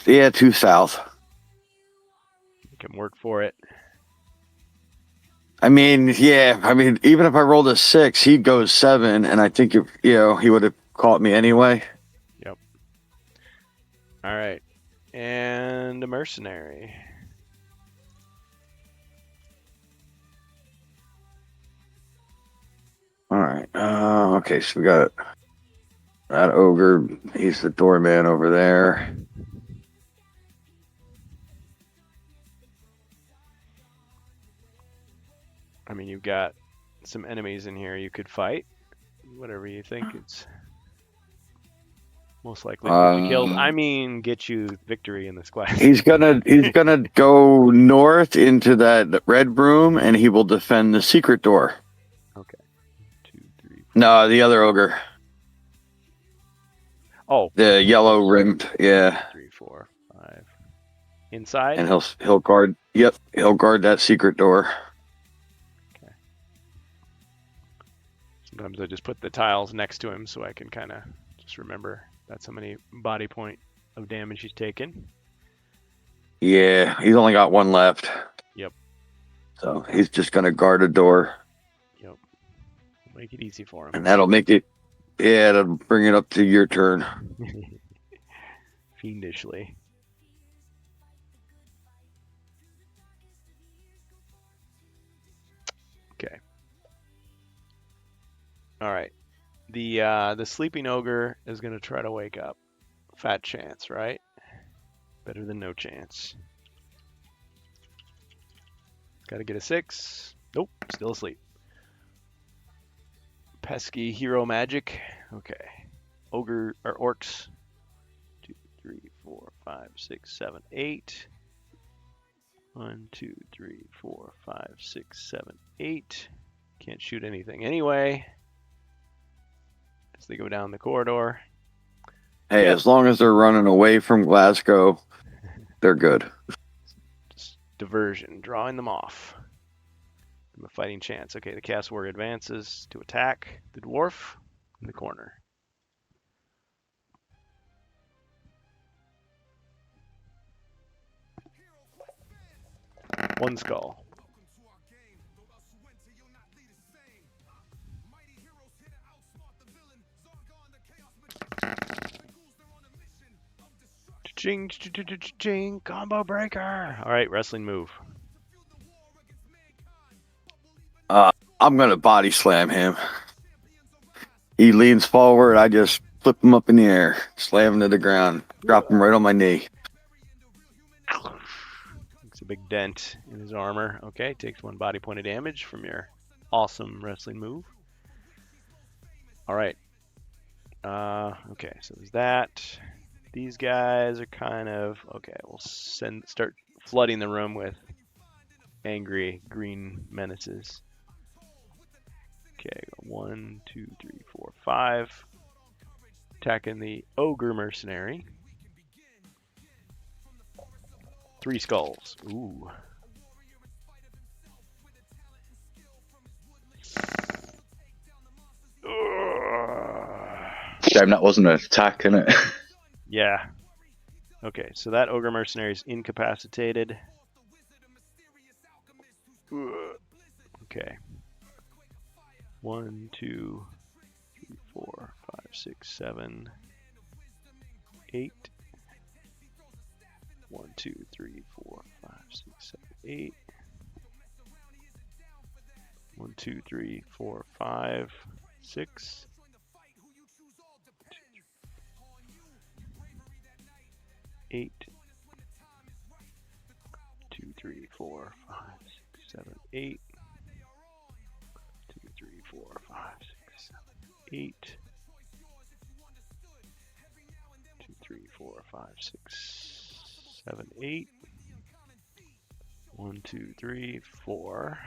Yeah, 2 south. You can work for it. I mean, yeah. I mean, even if I rolled a 6, he goes 7, and I think if he would have caught me anyway. Yep. All right. And a mercenary. All right. Okay, so we got that ogre. He's the doorman over there. I mean, you've got some enemies in here you could fight. Whatever you think it's most likely to get you killed. I mean, get you victory in this class. He's gonna go north into that red room, and he will defend the secret door. Okay. 2, 3. 4. No, the other ogre. Oh, The yellow rimmed. Yeah. 3, 4, 5. Inside. And he'll guard. Yep, he'll guard that secret door. Okay. Sometimes I just put the tiles next to him so I can kind of just remember that's how many body point of damage he's taken. Yeah, he's only got 1 left. Yep. So he's just gonna guard a door. Yep. Make it easy for him. And that'll make it. Yeah, that'll bring it up to your turn. Fiendishly. Okay. All right. The sleeping ogre is gonna try to wake up. Fat chance, right? Better than no chance. Gotta get a 6. Nope, still asleep. Pesky hero magic. Okay. ogre or orcs. 2, 3, 4, 5, 6, 7, 8. 1, 2, 3, 4, 5, 6, 7, 8. Can't shoot anything anyway. As they go down the corridor. Hey, Yeah. as long as they're running away from Glasgow, they're good. Just diversion, drawing them off. Give them a fighting chance. Okay, the Chaos Warrior advances to attack the dwarf in the corner. One skull. Ching, ching, combo breaker. All right, wrestling move. I'm going to body slam him. He leans forward. I just flip him up in the air, slam him to the ground, drop him right on my knee. Makes a big dent in his armor. Okay, takes 1 body point of damage from your awesome wrestling move. All right. Okay, so there's that. These guys are kind of okay. We'll start flooding the room with angry green menaces. Okay, 1, 2, 3, 4, 5. Attacking the ogre mercenary. 3 skulls. Ooh. Shame that wasn't an attack, innit? Yeah. Okay, so that ogre mercenary is incapacitated. Okay. 1, 2, 3, 4, 5, 6, 7, 8. 1, 2, 3, 4, 5, 6, 7, 8. 1, 2, 3, 4, 5, 6. 8. 2, 3, 4, 5, 6, 7, 8. 2, 3, 4, 5, 6, 7, 8. 2, 3, 4, 5, 6, 7, 8. 1, 2, 3, 4.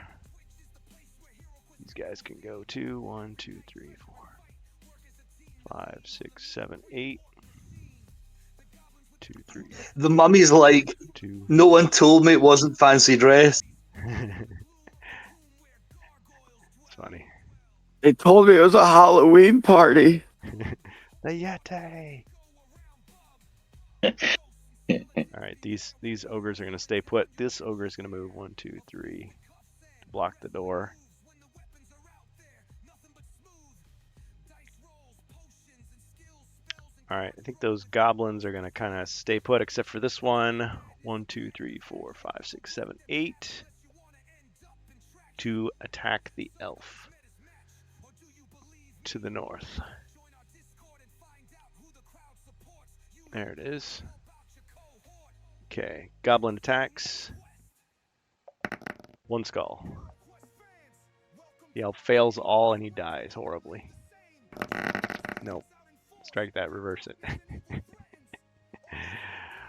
These guys can go too. 1, 2, 3, 4, 5, 6, 7, 8. 2, 3. The mummy's like, 2. no one told me it wasn't fancy dress. It's funny. They told me it was a Halloween party. The Yeti. All right, these ogres are going to stay put. This ogre is going to move 1, 2, 3 to block the door. All right, I think those goblins are going to kind of stay put, except for this one. 1, 2, 3, 4, 5, 6, 7, 8 to attack the elf to the north. There it is. Okay, goblin attacks. 1 skull. The elf fails all and he dies horribly. Nope. Strike that, reverse it.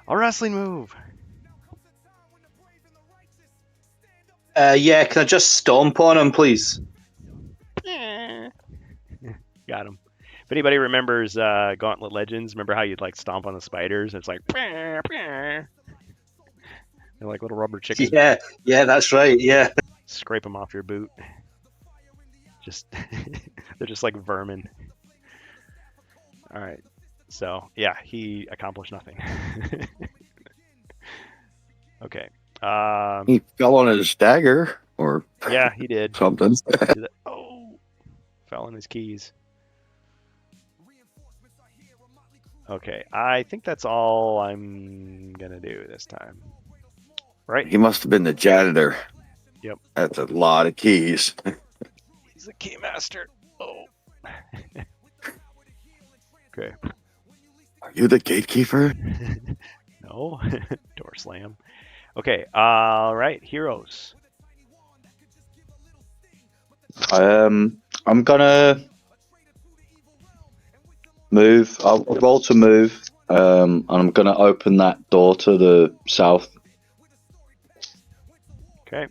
A wrestling move. Yeah, can I just stomp on him, please? Got him. If anybody remembers Gauntlet Legends, remember how you'd like stomp on the spiders? It's like they're like little rubber chickens. Yeah, that's right. Yeah. Scrape them off your boot. Just they're just like vermin. All right. So yeah, he accomplished nothing. Okay. He fell on his dagger or Yeah, he did. something. Oh, fell on his keys. Okay, I think that's all I'm gonna do this time. Right? He must have been the janitor. Yep. That's a lot of keys. He's the key master. Oh. Okay. Are you the gatekeeper? No. Door slam. Okay. All right. Heroes. I'm gonna move. I'll roll to move, and I'm going to open that door to the south. Okay.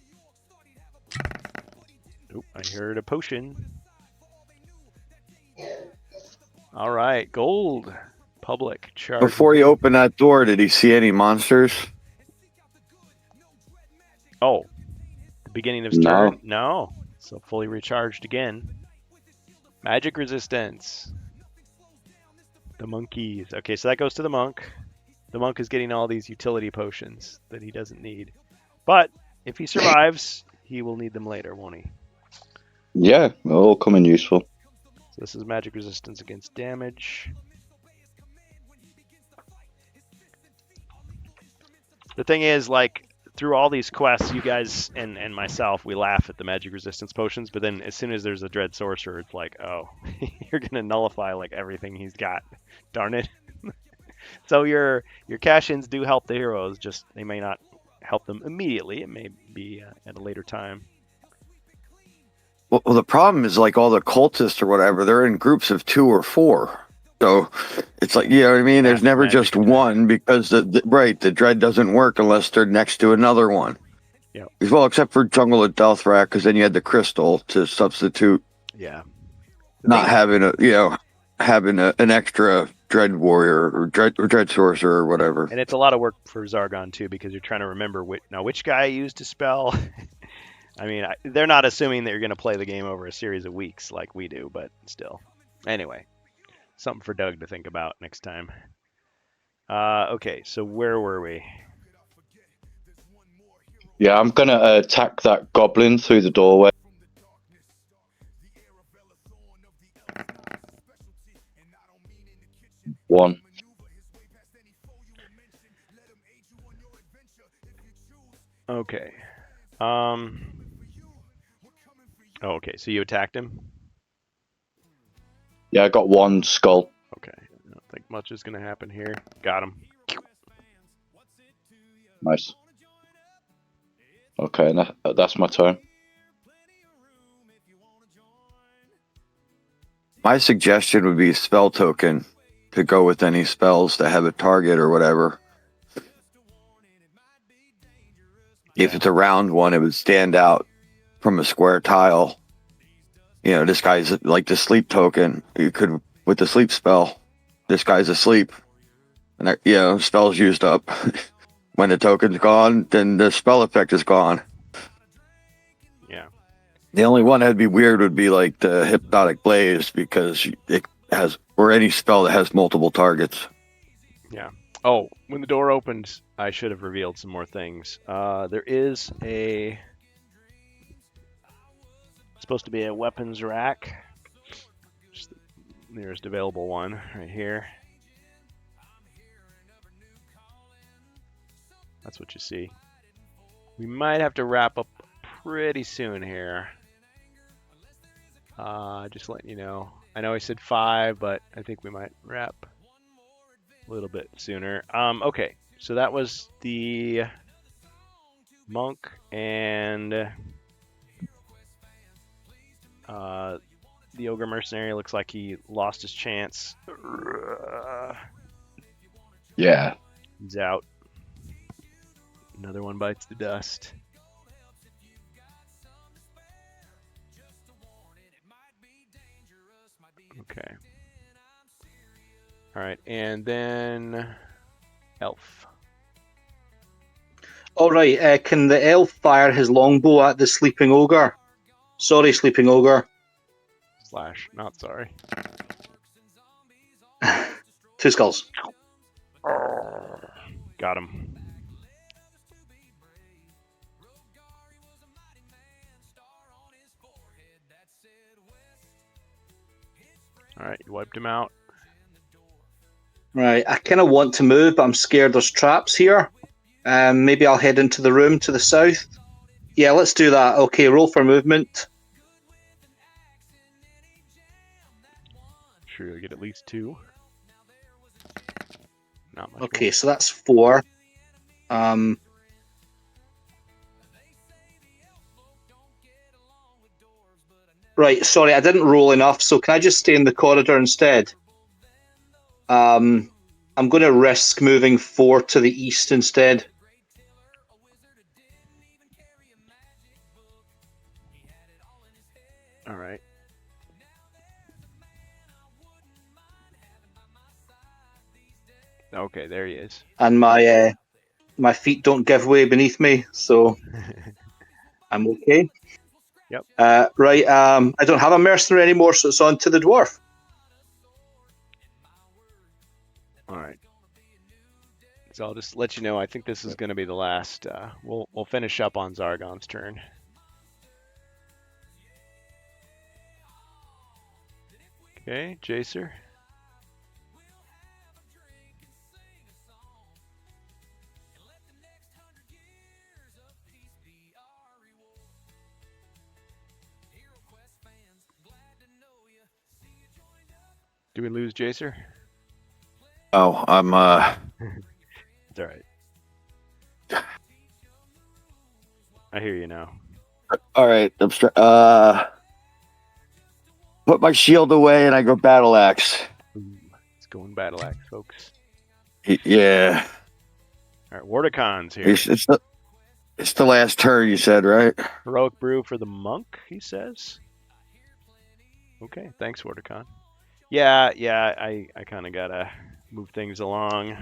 Oop, I heard a potion. All right, gold. Public charge. Before he opened that door, did he see any monsters? Oh, the beginning of his turn? No. So fully recharged again. Magic resistance. The monkeys. Okay, so that goes to the monk. The monk is getting all these utility potions that he doesn't need. But if he survives, he will need them later, won't he? Yeah, they'll all come in useful. So this is magic resistance against damage. The thing is, like, through all these quests, you guys and myself, we laugh at the magic resistance potions, but then as soon as there's a Dread Sorcerer, it's like, oh, you're going to nullify, like, everything he's got. Darn it. So your cash-ins do help the heroes, just they may not help them immediately. It may be at a later time. Well, the problem is, like, all the cultists or whatever, they're in groups of 2 or 4. So it's like, you know what I mean? There's That's never magic just attack. one, because the dread doesn't work unless they're next to another one. Yep. Well, except for Jungle of Delthrak, because then you had the crystal to substitute Yeah. not having an extra dread warrior or dread sorcerer or whatever. And it's a lot of work for Zargon too, because you're trying to remember which guy used a spell. I mean, they're not assuming that you're going to play the game over a series of weeks like we do, but still. Anyway, something for Doug to think about next time. Okay, so where were we? Yeah, I'm going to attack that goblin through the doorway. One. Okay. Oh, okay, so you attacked him? Yeah, I got one skull. Okay. I don't think much is going to happen here. Got him. Nice. Okay, that's my turn. My suggestion would be spell token to go with any spells that have a target or whatever. If it's a round one, it would stand out from a square tile. You know, this guy's like the sleep token. You could, with the sleep spell, this guy's asleep. And, spell's used up. When the token's gone, then the spell effect is gone. Yeah. The only one that'd be weird would be like the Hypnotic Blaze, because it has, or any spell that has multiple targets. Yeah. Oh, when the door opened, I should have revealed some more things. There is supposed to be a weapons rack. Just the nearest available one right here. That's what you see. We might have to wrap up pretty soon here. Just letting you know. I know I said 5, but I think we might wrap a little bit sooner. Okay, so that was the monk and the ogre mercenary. Looks like he lost his chance. Yeah. He's out. Another one bites the dust. Okay. All right, and then elf. All right, can the elf fire his longbow at the sleeping ogre? Sorry, sleeping ogre. / not sorry. 2 skulls. Got him. All right, you wiped him out. Right, I kind of want to move, but I'm scared there's traps here. Maybe I'll head into the room to the south. Yeah, let's do that. Okay, roll for movement. Sure, you'll get at least 2. Not much. Okay, so that's 4. Right, sorry, I didn't roll enough, so can I just stay in the corridor instead? I'm going to risk moving 4 to the east instead. All right. Okay, there he is. And my feet don't give way beneath me, so I'm okay. Yep. Right. I don't have a mercenary anymore, so it's on to the dwarf. All right. So I'll just let you know. I think this is going to be the last. We'll finish up on Zargon's turn. Okay, Jacer. Do we lose Jacer? Oh, I'm It's all right. I hear you now. all right. Put my shield away and I go battle axe. Ooh, let's go in battle axe, folks. Yeah. All right, Wardecon's here. It's the last turn, you said, right? Heroic brew for the monk, he says. Okay, thanks, Wardecon. Yeah, I kind of gotta move things along.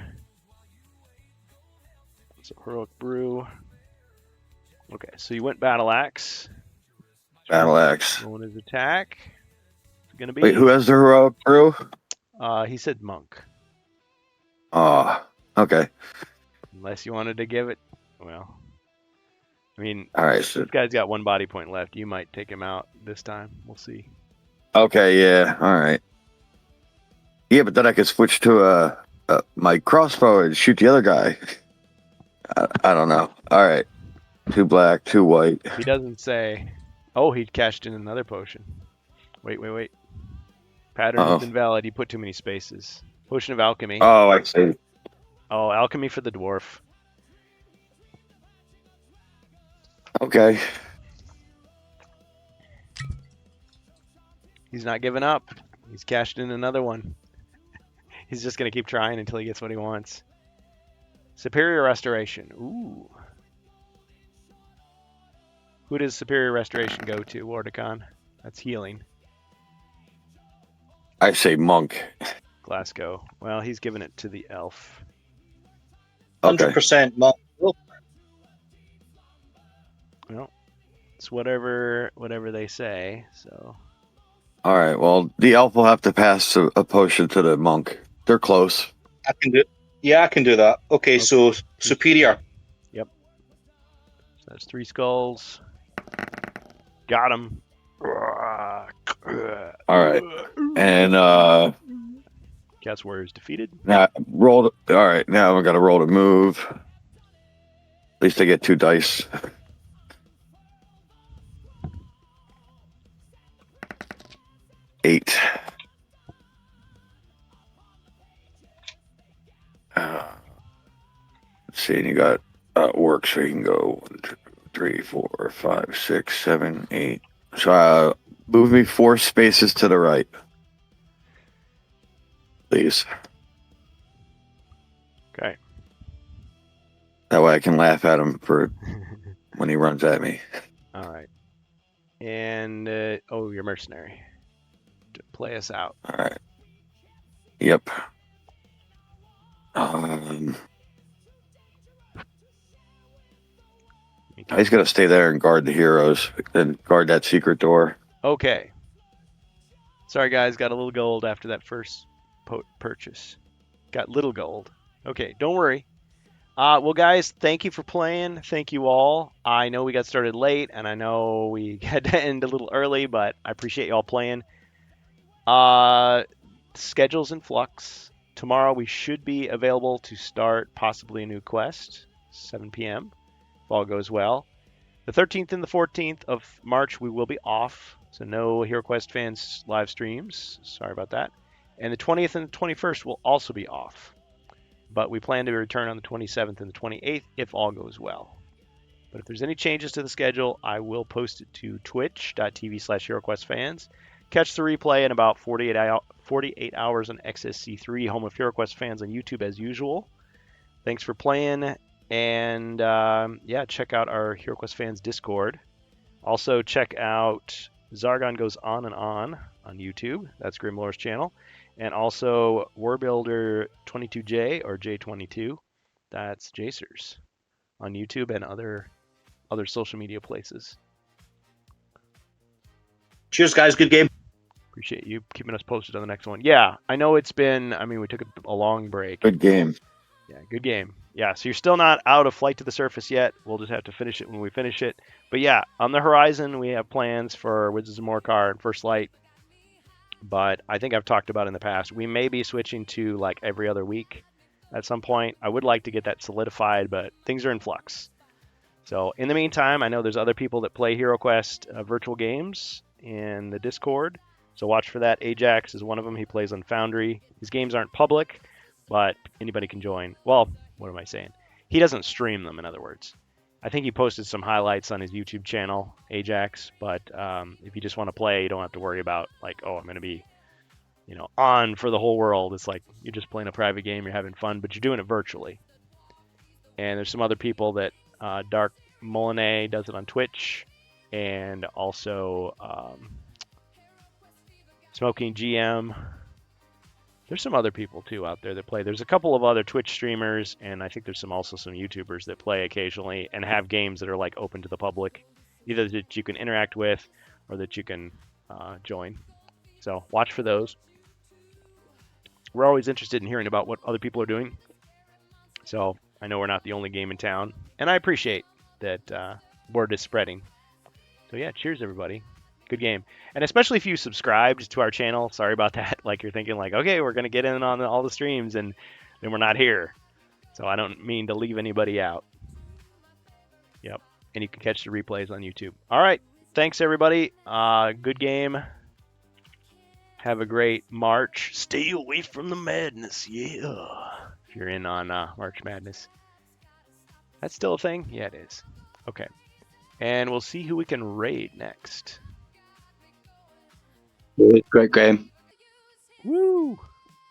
So heroic brew. Okay, so you went battle axe. Battle axe. Rolling his attack. It's gonna be. Wait, who has the heroic brew? He said monk. Oh, okay. Unless you wanted to give it. Well, I mean, All right. So, this guy's got 1 body point left. You might take him out this time. We'll see. okay, yeah. All right. Yeah, but then I could switch to my crossbow and shoot the other guy. I don't know. All right. 2 black, 2 white. He doesn't say. Oh, he cashed in another potion. Wait. Pattern is invalid. He put too many spaces. Potion of alchemy. Oh, I see. Oh, alchemy for the dwarf. Okay. He's not giving up. He's cashed in another one. He's just going to keep trying until he gets what he wants. Superior Restoration. Ooh. Who does Superior Restoration go to, Wardecon? That's healing. I say monk. Glasgow. Well, he's giving it to the elf. Okay. 100% monk. Well, it's whatever they say, so... All right. Well, the elf will have to pass a potion to the monk. They're close. I can do. Yeah, I can do that. Okay. So superior. Yep. So that's 3 skulls. Got him. All right. And Cast Warriors defeated. now roll. All right. Now I got to roll to move. At least I get 2 dice. Eight. Let's see. And you got work, so you can go 1, 2, 3, 4, 5, 6, 7, 8. So move me 4 spaces to the right, please. Okay. That way I can laugh at him for when he runs at me. All right. And, you're mercenary. To play us out. All right. Yep. He's gonna stay there and guard the heroes and guard that secret door. Okay. Sorry, guys. Got a little gold after that first purchase. Got little gold. Okay, don't worry. Well, guys, thank you for playing. Thank you all. I know we got started late, and I know we had to end a little early, but I appreciate you all playing. Schedule's in flux. Tomorrow we should be available to start possibly a new quest, 7 p.m. if all goes well. The 13th and the 14th of March we will be off, so no HeroQuest fans live streams. Sorry about that. And the 20th and the 21st will also be off. But we plan to return on the 27th and the 28th if all goes well. But if there's any changes to the schedule, I will post it to twitch.tv/HeroQuestFans. Catch the replay in about 48 48 Hours on XSC3, home of HeroQuest fans on YouTube as usual. Thanks for playing, and yeah, check out our HeroQuest fans Discord. Also, check out Zargon Goes On and On YouTube. That's Grimlore's channel. And also Warbuilder 22J or J22. That's Jacers on YouTube and other social media places. Cheers, guys. Good game. Appreciate you keeping us posted on the next one. Yeah, I know it's been, we took a long break. Good game. Yeah, good game. Yeah, so you're still not out of Flight to the Surface yet. We'll just have to finish it when we finish it. But yeah, on the horizon, we have plans for Wizards of Morcar and First Light. But I think I've talked about in the past, we may be switching to like every other week at some point. I would like to get that solidified, but things are in flux. So in the meantime, I know there's other people that play HeroQuest virtual games in the Discord. So watch for that. Ajax is one of them. He plays on Foundry. His games aren't public, but anybody can join. Well, what am I saying? He doesn't stream them, in other words. I think he posted some highlights on his YouTube channel, Ajax, but if you just want to play, you don't have to worry about, like, oh, I'm going to be, on for the whole world. It's like you're just playing a private game, you're having fun, but you're doing it virtually. And there's some other people that, Dark Molinet does it on Twitch, and also Smoking GM. There's some other people too out there that play. There's a couple of other Twitch streamers, and I think there's also some YouTubers that play occasionally and have games that are like open to the public, either that you can interact with or that you can join. So watch for those. We're always interested in hearing about what other people are doing. So I know we're not the only game in town, and I appreciate that word is spreading. So yeah, cheers everybody. Good game. And especially if you subscribed to our channel, sorry about that. Like you're thinking like, okay, we're going to get in on all the streams and then we're not here. So I don't mean to leave anybody out. Yep. And you can catch the replays on YouTube. All right. Thanks everybody. Good game. Have a great March. Stay away from the madness. Yeah. If you're in on March Madness. That's still a thing? Yeah, it is. Okay. And we'll see who we can raid next. Great game. Woo!